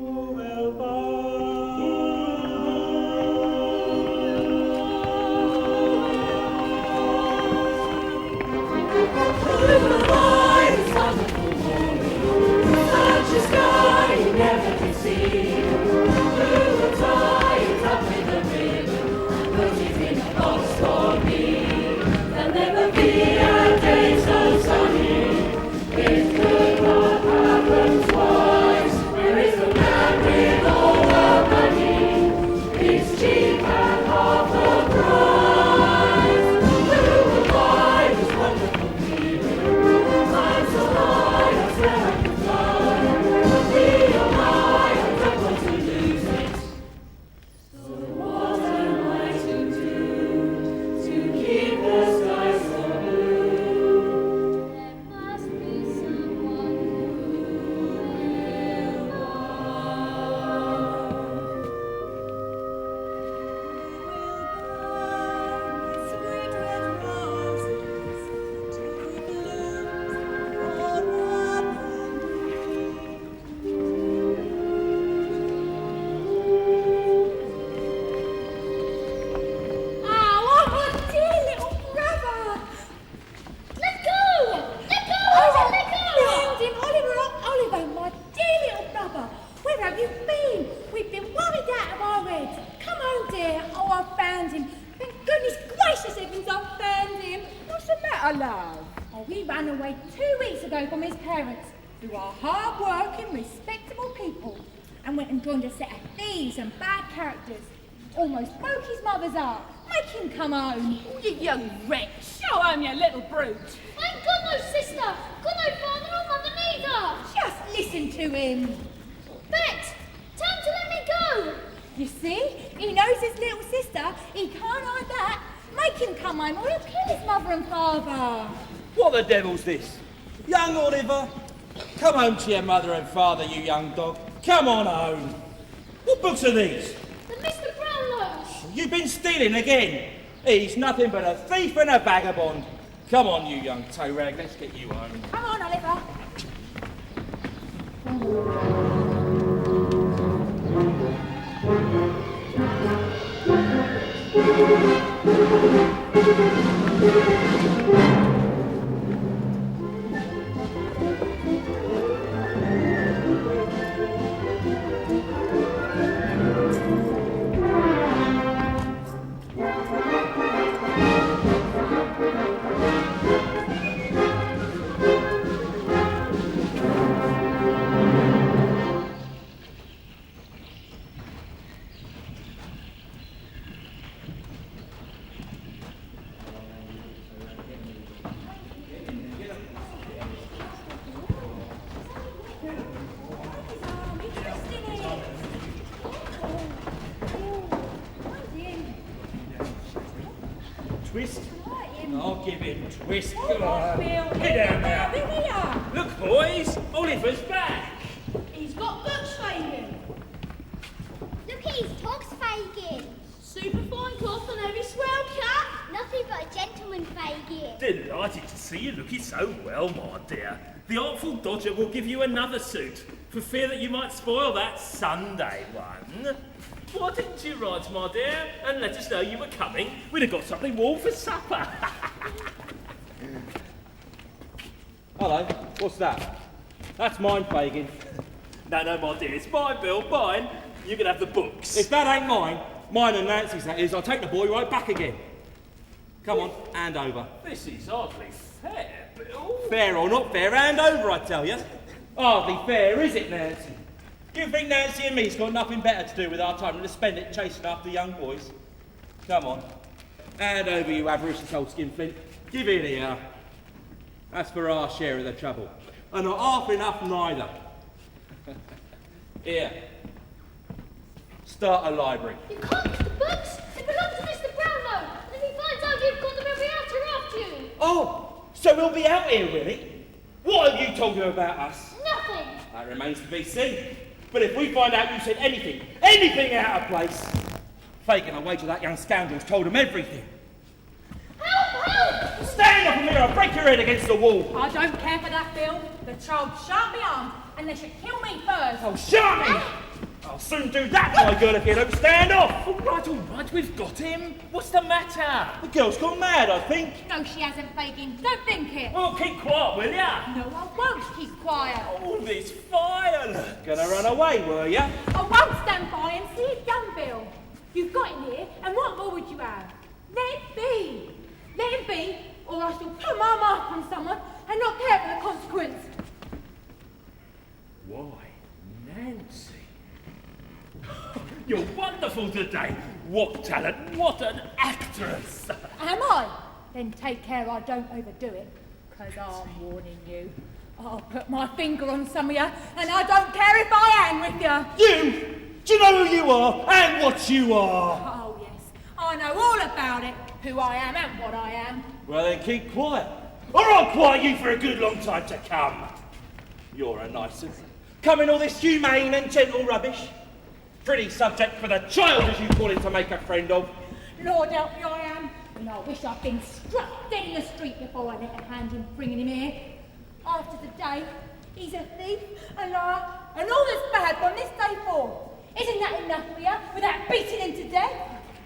Oh, well, bye. Such a sky you never can see. You will tie it up with a ribbon, put it in a box for me. There'll never be a day so sunny. It could not happen twice. Where is the man with all that, love? Oh, he ran away 2 weeks ago from his parents, who are hard-working, respectable people, and went and joined a set of thieves and bad characters. Almost broke his mother's heart. Make him come home. Oh, you young wretch. Show home, you little brute. I ain't got no sister, got no father or mother neither. Just listen to him. Bet, tell him to let me go. You see? He knows his little sister. He can't hide that. Make him come home or he'll kill his mother and father. What the devil's this? Young Oliver? Come home to your mother and father, you young dog. Come on home. What books are these? The Mr. Brownlows. You've been stealing again. He's nothing but a thief and a vagabond. Come on, you young toe rag, let's get you home. Come on, Oliver. Twist? I'll give him twist. Oh, Come on. Get down now. Here. Look, boys, Oliver's back. He's got books, Fagin. Look at his togs, Fagin. Superfine cloth and heavy swell cap. Nothing but a gentleman, Fagin. Delighted to see you looking so well, my dear. The Artful Dodger will give you another suit, for fear that you might spoil that Sunday one. Why didn't you write, my dear, and let us know you were coming? We'd have got something warm for supper. Hello, what's that? That's mine, Fagin. No, my dear, it's my bill, mine. You can have the books. If that ain't mine and Nancy's that is, I'll take the boy right back again. Come on, hand over. This is hardly fair, Bill. Fair or not fair, hand over, I tell you. Hardly fair, is it, Nancy? You think Nancy and me's got nothing better to do with our time than to spend it chasing after young boys? Come on. Hand over, you avaricious old skinflint. Give it here. That's for our share of the trouble. And not half enough neither. Here. Start a library. You can't get the books. They belong to Mr. Brownlow. And if he finds out you've got them, he'll be out to after you. Oh, so we'll be out here, really? What have you told him about us? Nothing. That remains to be seen. But if we find out you said anything out of place, Fagin, I wager that young scoundrel's told him everything. Help, help! Stand up a minute, I'll break your head against the wall. I don't care for that, Bill. The child shan't be harmed, and they should kill me first. Oh, shut me! I'll soon do that, my girl, if you don't stand off. All right, we've got him. What's the matter? The girl's gone mad, I think. No, she hasn't, Fagin. Don't think it. Well, keep quiet, will ya? No, I won't keep quiet. Oh, this fire! Gonna run away, were ya? I won't stand by and see it done, Bill. You've got him here, and what more would you have? Let it be. Let it be, or I shall put my mark on someone and not care for the consequence. Why, Nancy? You're wonderful today. What talent, what an actress. Am I? Then take care I don't overdo it, because I'm warning you. I'll put my finger on some of you, and I don't care if I hang with you. You? Do you know who you are and what you are? Oh, yes. I know all about it, who I am and what I am. Well, then keep quiet, or I'll quiet you for a good long time to come. You're a nice one. Coming all this humane and gentle rubbish. Pretty subject for the child, as you call it, to make a friend of. Lord help me, I am. And I wish I'd been struck dead in the street before I let a hand in bringing him here. After today, he's a thief, a liar, and all that's bad from this day forth. Isn't that enough for you, without beating him to death?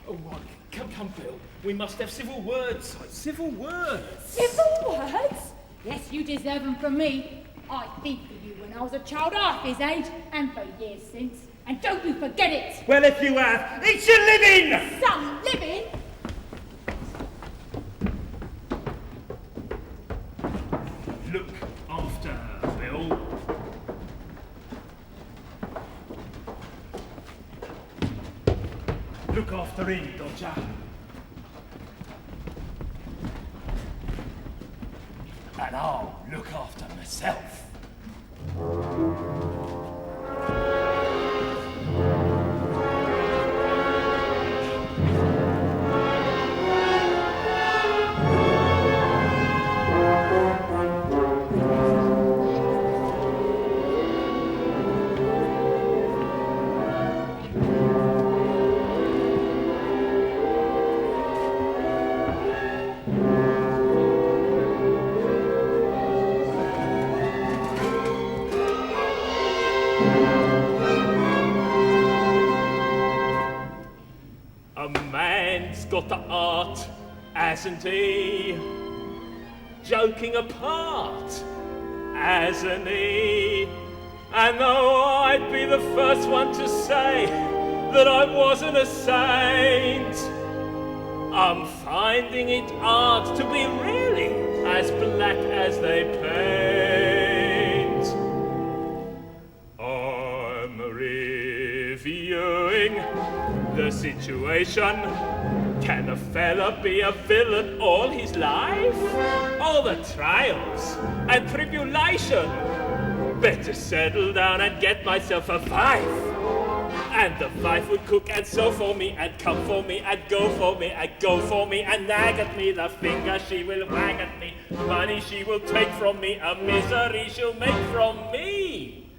Oh, right. Come, Bill. We must have civil words. Civil words. Civil words? Yes, you deserve them from me. I thieved for you when I was a child half his age, and for years since. And don't you forget it! Well, if you have, it's your living! Some living? look after her, Bill. Look after him, Dodger. And I'll look after myself. Got the art, hasn't he? Joking apart, hasn't he? And though I'd be the first one to say that I wasn't a saint, I'm finding it hard to be really as black as they paint. I'm reviewing the situation. Can a fella be a villain all his life? All the trials and tribulation. Better settle down and get myself a wife. And the wife would cook and sew for me and come for me and go for me and go for me and nag at me. The finger she will wag at me. Money she will take from me. A misery she'll make from me.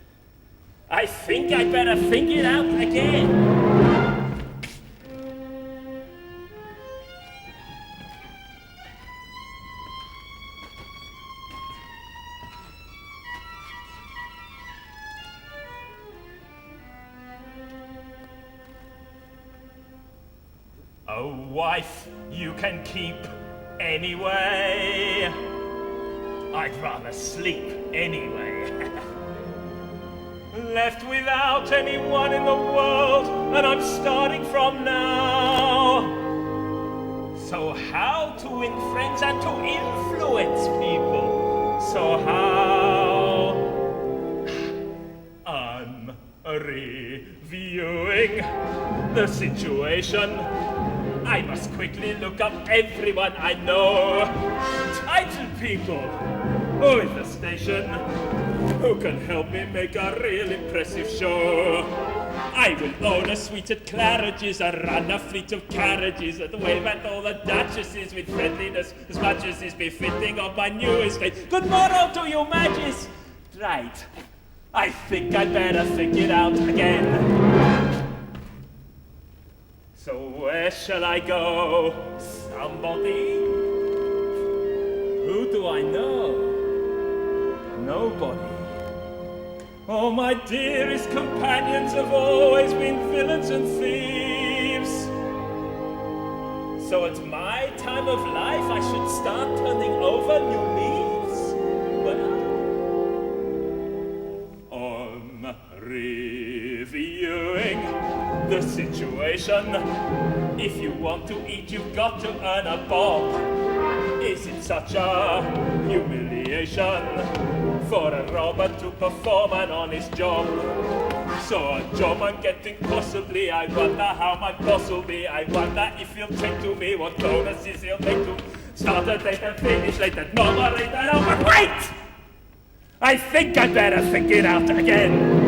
I think I'd better think it out again. A wife you can keep anyway. I'd rather sleep anyway. Left without anyone in the world, and I'm starting from now. So how to win friends and to influence people? So how? I'm reviewing the situation. I must quickly look up everyone I know. Title people. Who is the station? Who can help me make a real impressive show? I will own a suite at Claridge's and run a fleet of carriages and wave at all the duchesses with friendliness as much as is befitting of my new estate. Good morrow to you, Magis. Right. I think I'd better think it out again. So where shall I go? Somebody? Who do I know? Nobody. Oh, my dearest companions have always been villains and thieves. So at my time of life I should start turning over new leaves? Well, I'm reviewing the situation. If you want to eat, you've got to earn a bob. Is it such a humiliation for a robber to perform an honest job? So a job I'm getting possibly, I wonder how my boss will be. I wonder if he'll take to me what bonuses he'll make to start a date and finish late and moderate and over. Wait! I think I'd better think it out again.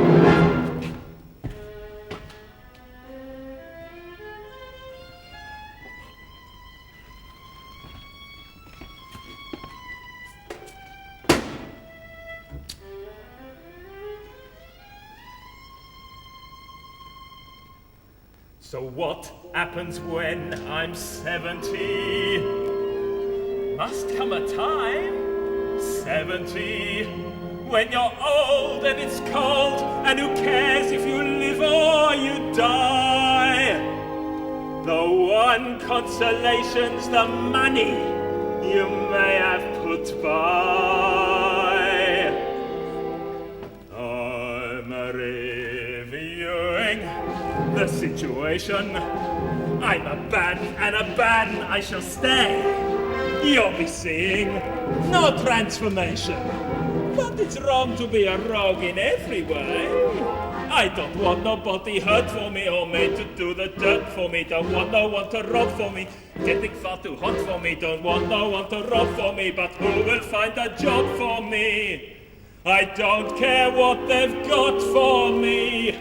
So what happens when I'm 70? Must come a time, 70, when you're old and it's cold, and who cares if you live or you die? The one consolation's the money you may have put by. I'm reviewing the situation. I'm a bad and a bad I shall stay. You'll be seeing no transformation. But it's wrong to be a rogue in every way. I don't want nobody hurt for me or made to do the dirt for me. Don't want no one to rob for me. Getting far too hot for me. Don't want no one to rob for me. But who will find a job for me? I don't care what they've got for me.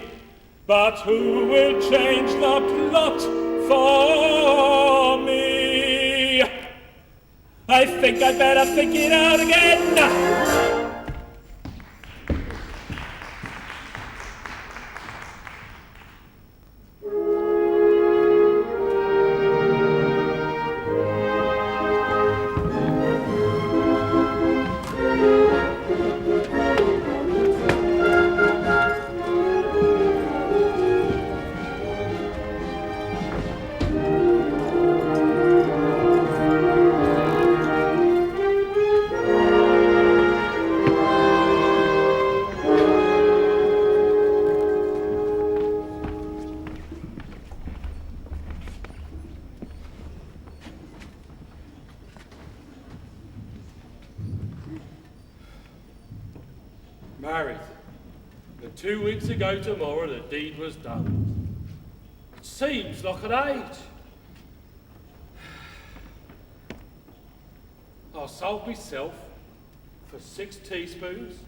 But who will change the plot for me? I think I'd better think it out again. Married. And 2 weeks ago tomorrow the deed was done. It seems like an age. I sold myself for 6 teaspoons,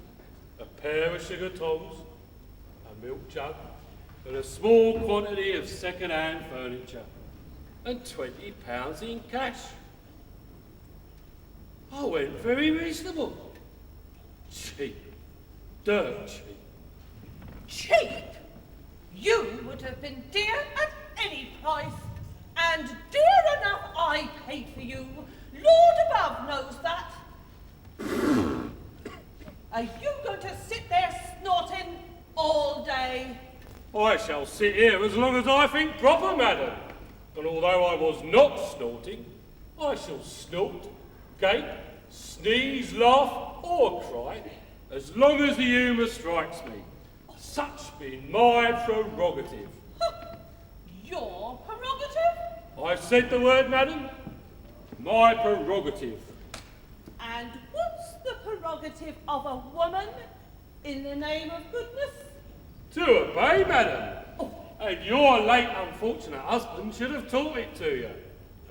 a pair of sugar tongs, a milk jug, and a small quantity of second-hand furniture, and £20 in cash. I went very reasonable. Cheap. Dirt cheap. Cheap? You would have been dear at any price, and dear enough I paid for you. Lord above knows that. Are you going to sit there snorting all day? I shall sit here as long as I think proper, madam. And although I was not snorting, I shall snort, gape, sneeze, laugh, or cry, as long as the humour strikes me. Such being my prerogative. Your prerogative? I said the word, madam. My prerogative. And what's the prerogative of a woman, in the name of goodness? To obey, madam. And your late unfortunate husband should have taught it to you.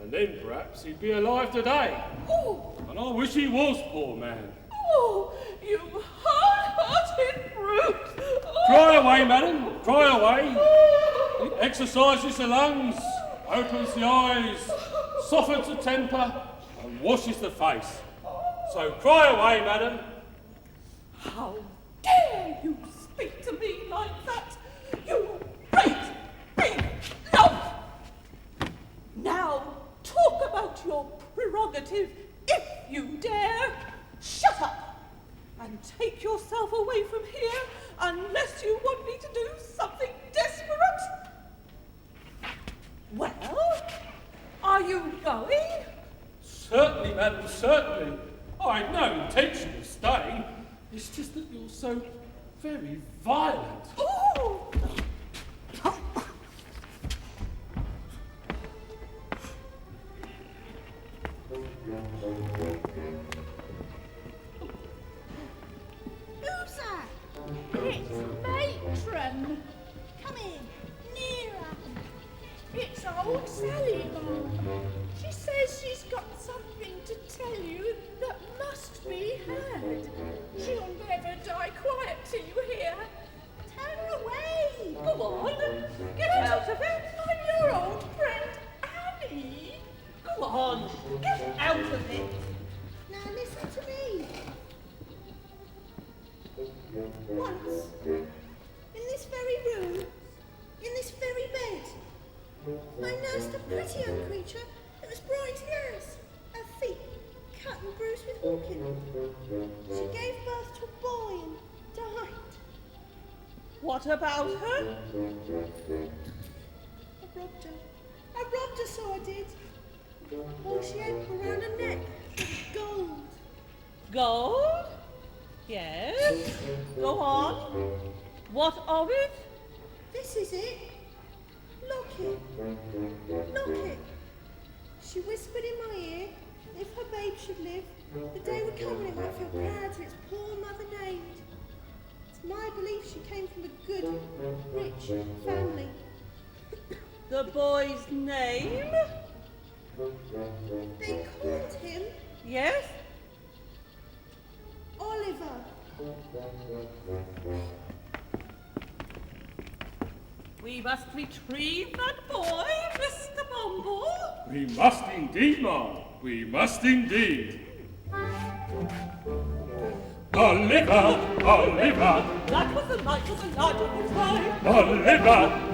And then perhaps he'd be alive today. Oh, And I wish he was, poor man. oh, you hard-hearted brute! Oh. Cry away, madam, cry away. It exercises the lungs, opens the eyes, softens the temper, and washes the face. So cry away, madam. How dare you speak to me like that? You great big lump! Now talk about your prerogative, if you dare. Shut up and take yourself away from here unless you want me to do something desperate. Well, are you going? Certainly, madam, certainly. I had no intention of staying. It's just that you're so very violent. Ooh! Who's that? It's Matron. Come in, nearer. It's old Sally, Mum. She says she's got something to tell you that must be heard. She'll never die quiet till you hear. Tell her away. Go on, get out of it. I'm your old friend, Annie. Go on, get out of it. Now listen to me. Once, in this very room, in this very bed, I nursed a pretty young creature that was bright as her feet cut and bruised with walking. She gave birth to a boy and died. What about her? I robbed her. I robbed her, so I did. All she had around her neck was gold. Gold? Yes. Go on. What of it? This is it. Look it. Look it. She whispered in my ear, If her babe should live, the day would come when it might feel proud to its poor mother named. It's my belief she came from a good, rich family. The boy's name? They called him Yes? Oliver. We must retrieve that boy, Mr. Bumble. We must indeed, ma'am. We must indeed. Oliver, Oliver, That was the night of the larger time.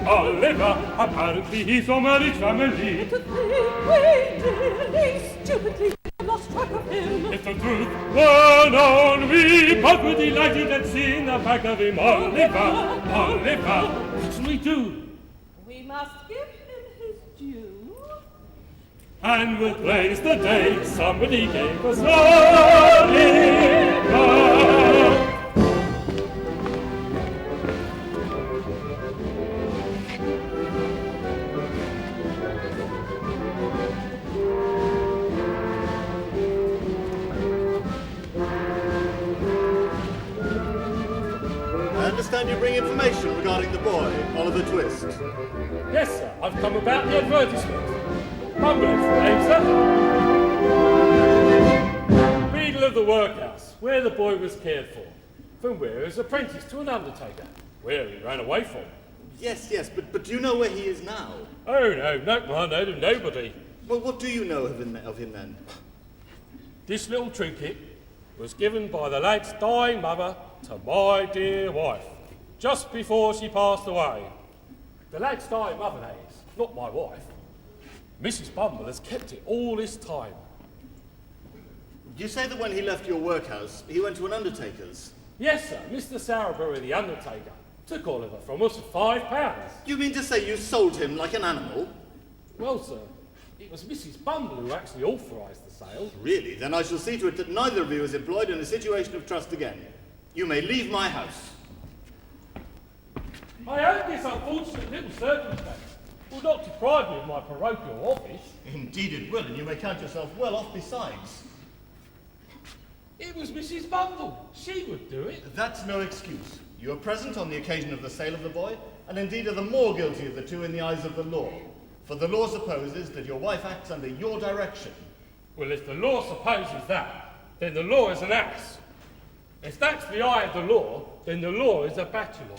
Oliver, apparently he's from a rich family. To think we dearly, stupidly lost track of him. If the truth were known, we both were delighted at seeing the back of him. Oliver, what shall we do? We must give him his due. And we'll praise the day somebody gave us Oliver. I understand you bring information regarding the boy, Oliver Twist. Yes, sir, I've come about the advertisement. Mumbling for name, sir. Beadle of the workhouse, where the boy was cared for. From where he was apprenticed to an undertaker, where he ran away from. Yes, but do you know where he is now? Oh, no, nobody. Well, what do you know of him then? This little trinket was given by the lad's dying mother to my dear wife, just before she passed away. The lad's dying mother, that is, not my wife. Mrs. Bumble has kept it all this time. You say that when he left your workhouse, he went to an undertaker's? Yes, sir, Mr. Sowerbury, the undertaker, took Oliver from us for £5. You mean to say you sold him like an animal? Well, sir, it was Mrs. Bumble who actually authorised the sale. Really? Then I shall see to it that neither of you is employed in a situation of trust again. You may leave my house. I hope this unfortunate little circumstance will not deprive me of my parochial office. Indeed it will, and you may count yourself well off besides. It was Mrs. Bumble. She would do it. That's no excuse. You were present on the occasion of the sale of the boy, and indeed are the more guilty of the two in the eyes of the law. For the law supposes that your wife acts under your direction. Well, if the law supposes that, then the law is an ass. If that's the eye of the law, then the law is a bachelor.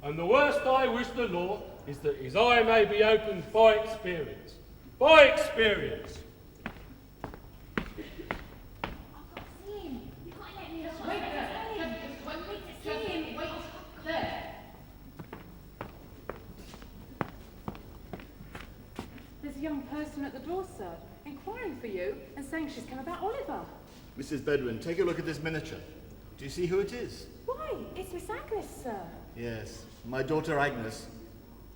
And the worst I wish the law is that his eye may be opened by experience. By experience. There's a young person at the door, sir, inquiring for you and saying she's come about Oliver. Mrs. Bedouin, take a look at this miniature. Do you see who it is? Why, it's Miss Agnes, sir. Yes, my daughter Agnes.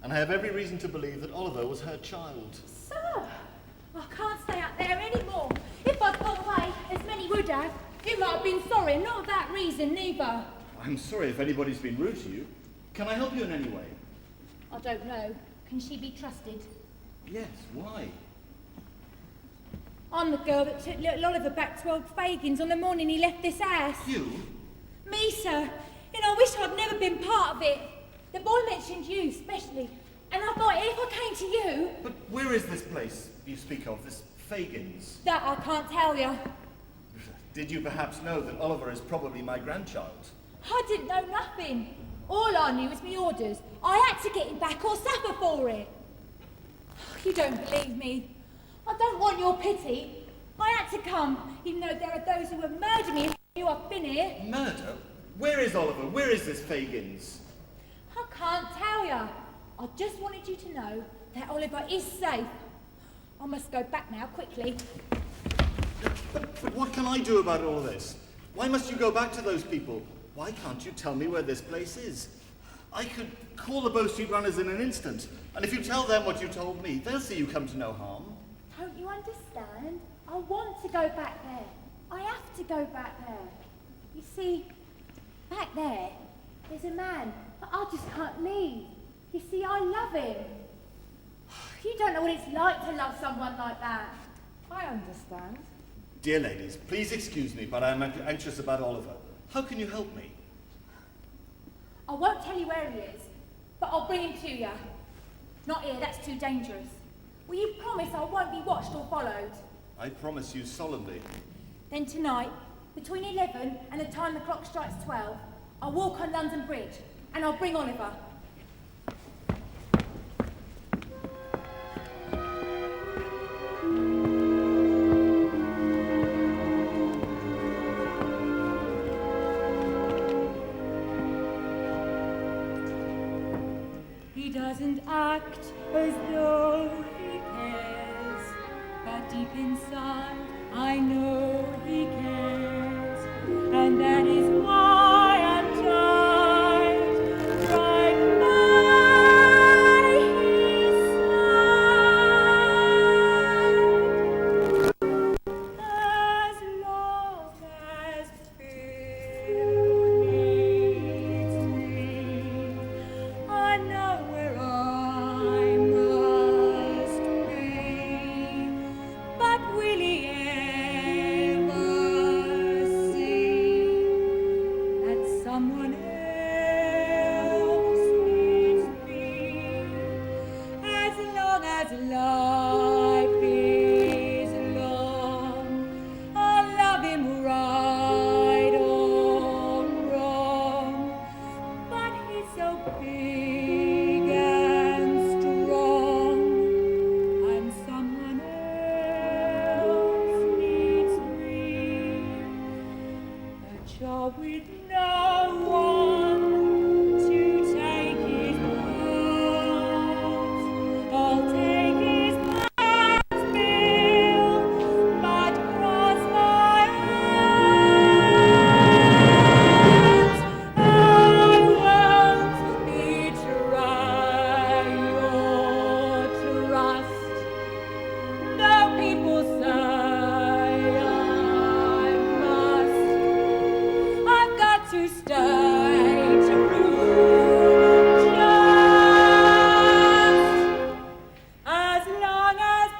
And I have every reason to believe that Oliver was her child. Sir, I can't stay out there anymore. If I'd gone away, as many would have, you might have been sorry, and not of that reason neither. I'm sorry if anybody's been rude to you. Can I help you in any way? I don't know. Can she be trusted? Yes, why? I'm the girl that took little Oliver back to old Fagin's on the morning he left this house. You? Me, sir. And I wish I'd never been part of it. The boy mentioned you, especially. And I thought if I came to you... But where is this place you speak of, this Fagin's? That I can't tell you. Did you perhaps know that Oliver is probably my grandchild? I didn't know nothing. All I knew was my orders. I had to get him back or suffer for it. You don't believe me. I don't want your pity. I had to come, even though there are those who would murder me if they knew I've been here. Murder? Where is Oliver? Where is this Fagin's? I can't tell you. I just wanted you to know that Oliver is safe. I must go back now, quickly. But what can I do about all this? Why must you go back to those people? Why can't you tell me where this place is? I could call the Bow Street runners in an instant, and if you tell them what you told me, they'll see you come to no harm. Don't you understand? I want to go back there. I have to go back there. You see, back there, there's a man, but I just can't leave. You see, I love him. You don't know what it's like to love someone like that. I understand. Dear ladies, please excuse me, but I'm anxious about Oliver. How can you help me? I won't tell you where he is, but I'll bring him to you. Not here, that's too dangerous. Will you promise I won't be watched or followed? I promise you solemnly. Then tonight, between 11 and the time the clock strikes 12, I'll walk on London Bridge, and I'll bring Oliver. He doesn't act as though he cares, but deep inside I know he cares, and that is why I'm tied right by his side. As long as Phil needs me, I know where I must be. But will he ever see that someone else needs me? As long as life is long, I'll love him right or wrong. But he's so big and strong, and someone else needs me. A job with no one to take his part. I'll take his part, Bill, but cross my hands. I won't betray your trust. Though people say I must, I've got to stay true, just as long as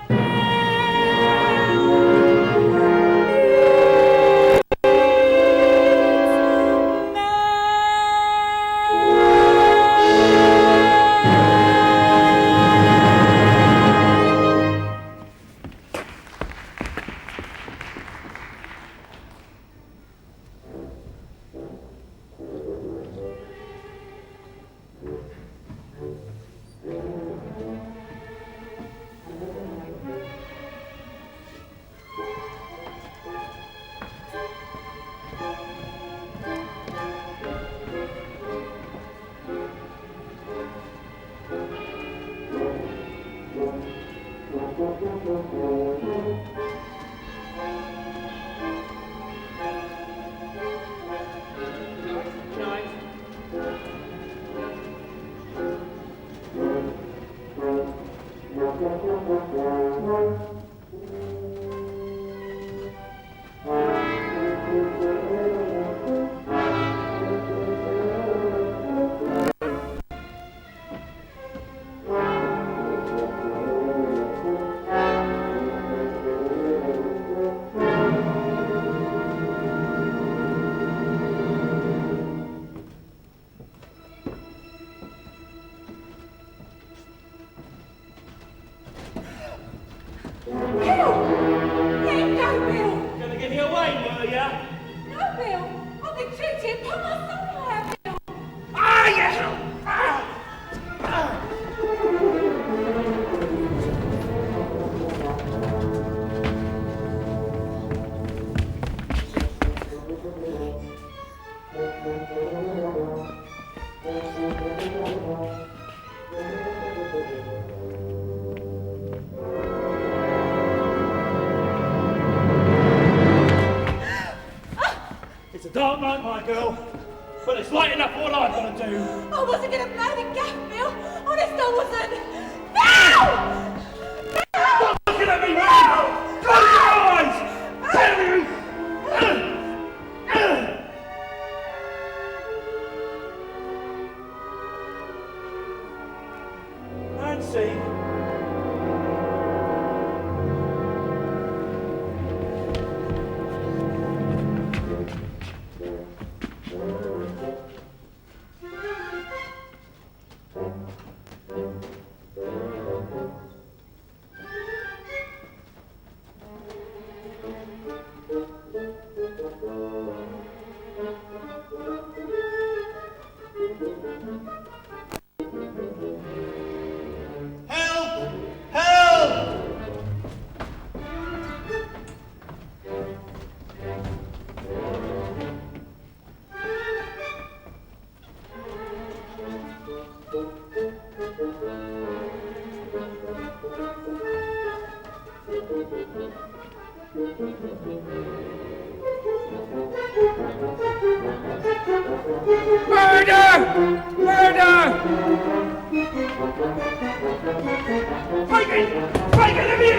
Gonna give me away, were ya? No, Bill, I've been treated. Put my somewhere, Bill. Ah, yes! It's a dark night, my girl, but it's light enough for what I'm gonna do. I wasn't going to blow the gaff, Bill. Honest, I wasn't. No! Stop looking at me right now! Close your eyes! Tell you! And see. Fagin! Fagin, let me in!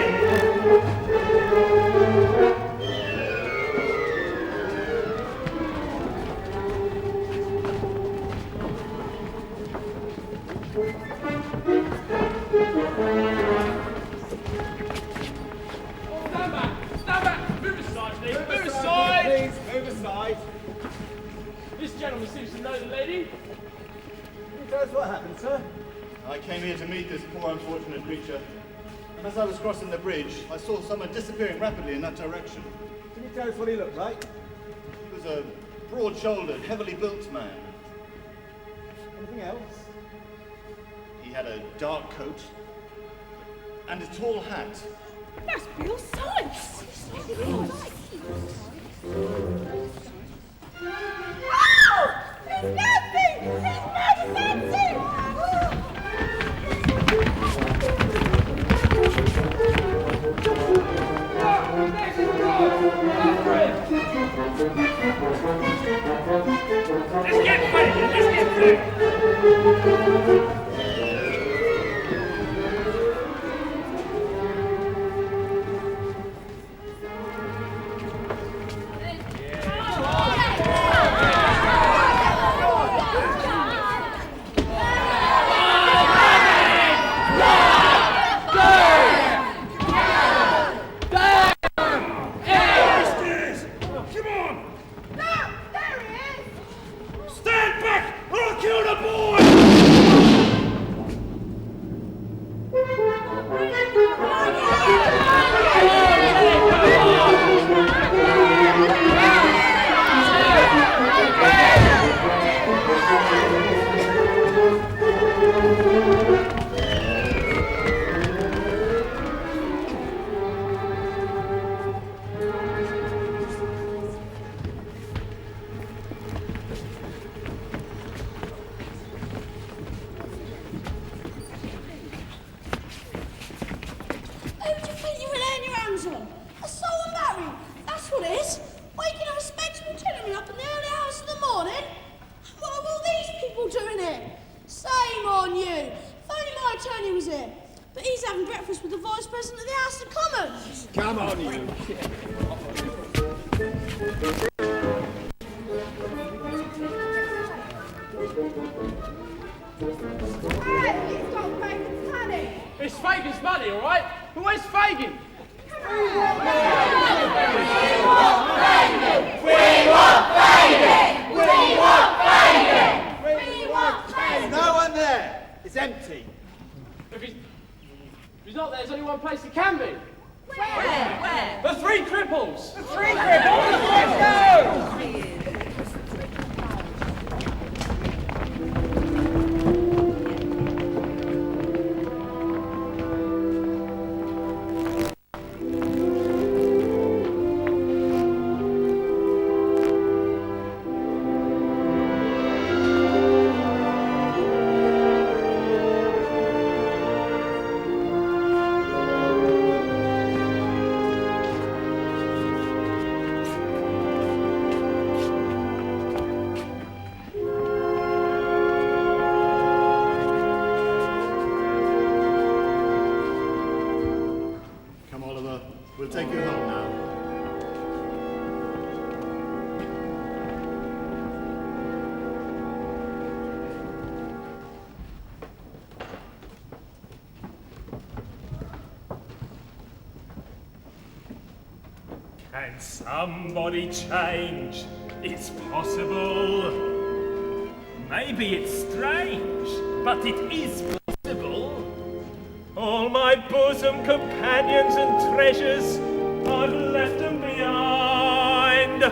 Stand back! Stand back! Move aside, please! Move aside! Please, move aside. This gentleman seems to know the lady. Can you tell us what happened, sir? I came here to meet this poor unfortunate creature, and as I was crossing the bridge, I saw someone disappearing rapidly in that direction. Can you tell us what he looked like? He was a broad-shouldered, heavily built man. Anything else? He had a dark coat and a tall hat. That's real science. Oh! It's Nancy! It's Nancy! Let's get Fagin! Let's get Fagin! Stand back, or I'll kill the boy! Who do you think you were laying your hands on? A soul and Barry. That's what it is. Waking a respectable gentleman up in the early hours of the morning. What are all these people doing here? Shame on you. If only my attorney was here. But he's having breakfast with the Vice President of the House of Commons. Come on, you. Hey, he's got Fagin's money. It's Fagin's money, all right? But where's Fagin? There's no one there. It's empty. If he's not there, there's only one place he can be. Where? The Three Cripples! Come, Oliver. We'll take you home now. Can somebody change? It's possible. Maybe it's strange, but it is possible. All my bosom companions and treasures, I've left them behind.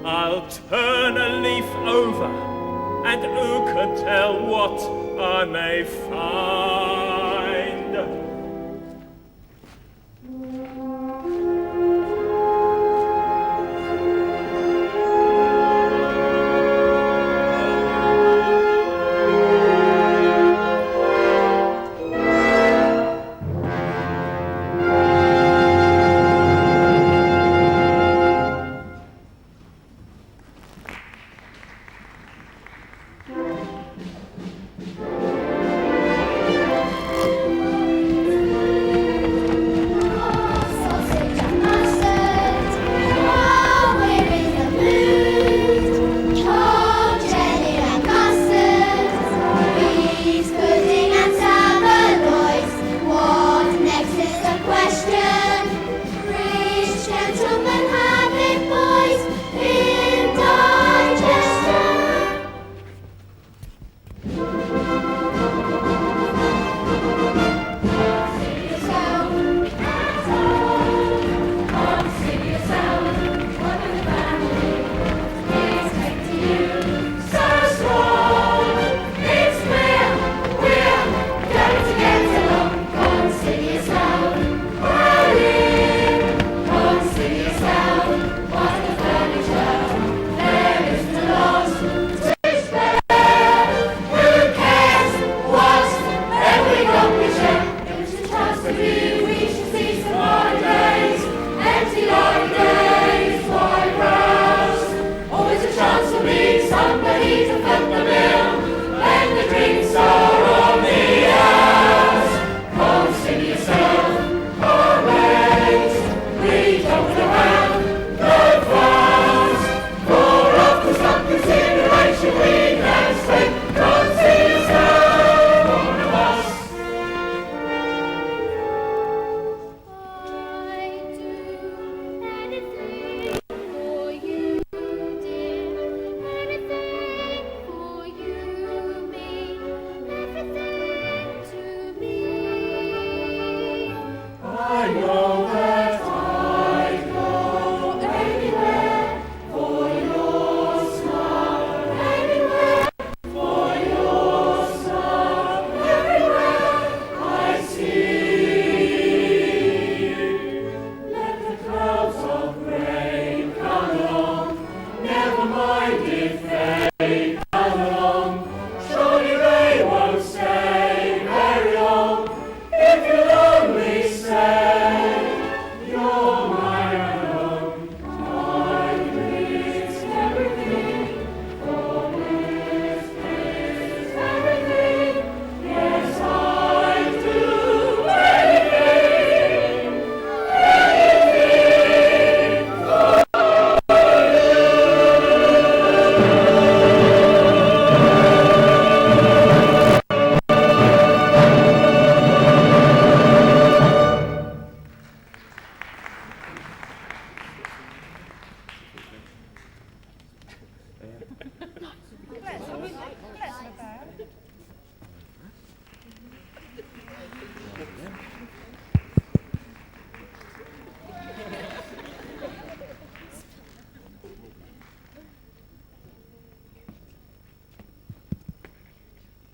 I'll turn a leaf over, and who can tell what I may find? Never mind if they come along, surely they won't stay very long. If you'll only say you're mine alone, I risk everything for this is everything. Yes, I'd do anything, anything for you.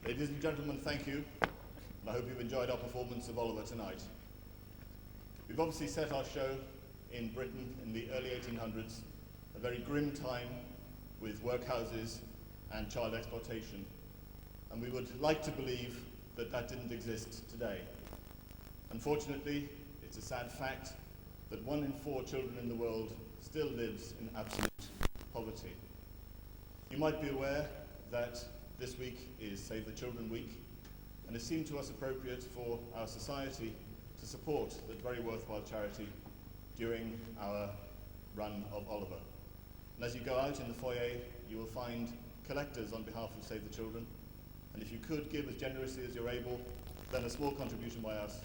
Ladies and gentlemen, thank you, and I hope you've enjoyed our performance of Oliver tonight. We've obviously set our show in Britain in the early 1800s, a very grim time with workhouses and child exploitation, and we would like to believe that that didn't exist today. Unfortunately, it's a sad fact that 1 in 4 children in the world still lives in absolute poverty. You might be aware that this week is Save the Children Week, and it seemed to us appropriate for our society to support that very worthwhile charity during our run of Oliver. And as you go out in the foyer, you will find collectors on behalf of Save the Children, and if you could give as generously as you're able, then a small contribution by us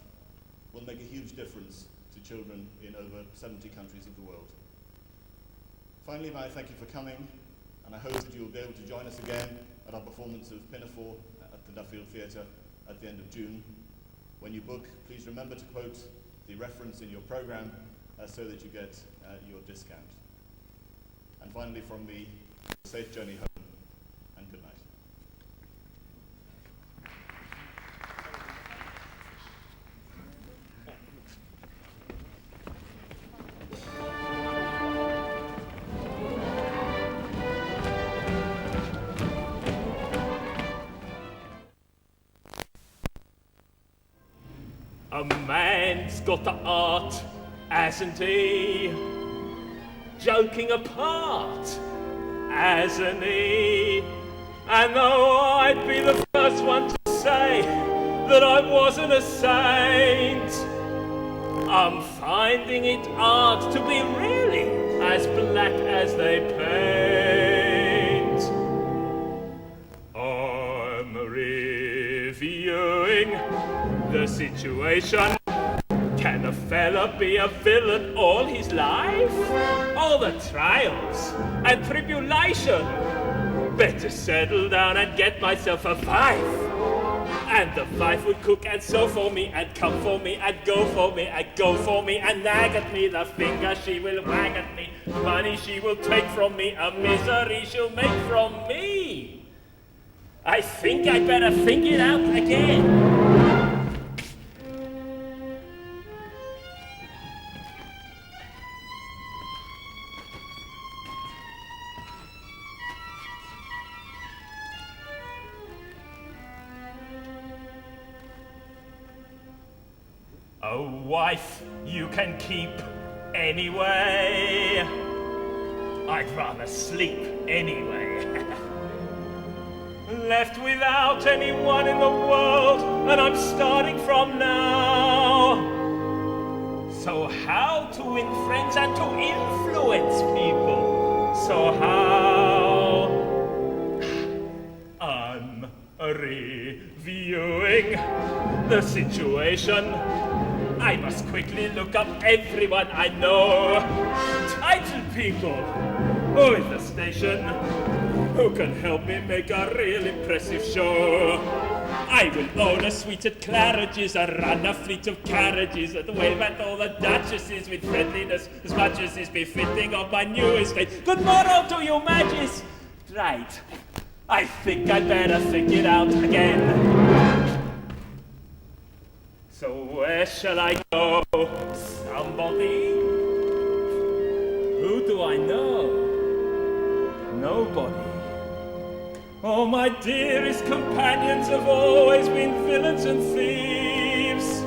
will make a huge difference to children in over 70 countries of the world. Finally, may I thank you for coming, and I hope that you will be able to join us again at our performance of Pinafore at the Duffield Theatre at the end of June. When you book, please remember to quote the reference in your programme so that you get your discount. And finally from me, safe journey home and good night. A man's got the art, hasn't he? Joking apart, hasn't he? And though I'd be the first one to say that I wasn't a saint, I'm finding it hard to be really as black as they paint. I'm reviewing the situation. Can a fella be a villain all his life? All the trials and tribulation. Better settle down and get myself a wife. And the wife would cook and sew for me, and come for me, and go for me, and go for me, and nag at me. The finger she will wag at me, money she will take from me, a misery she'll make from me. I think I'd better think it out again. A wife you can keep anyway. I'd rather sleep anyway. Left without anyone in the world, and I'm starting from now. So how to win friends and to influence people? So how? I'm reviewing the situation. I must quickly look up everyone I know. Title people. Who is the station? Who can help me make a real impressive show? I will own a suite at Claridge's, and run a fleet of carriages, and wave at all the duchesses with friendliness as much as is befitting of my new estate. Good morrow to you, Magis. Right. I think I'd better think it out again. So where shall I go? Somebody? Who do I know? Nobody. Oh, my dearest companions have always been villains and thieves.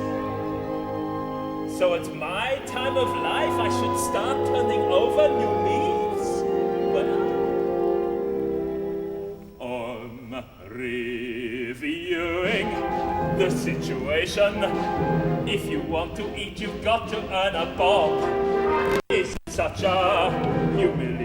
So at my time of life I should start turning over new leaves? Well, I'm reviewing the situation. If you want to eat, you've got to earn a bob. It's such a humiliation.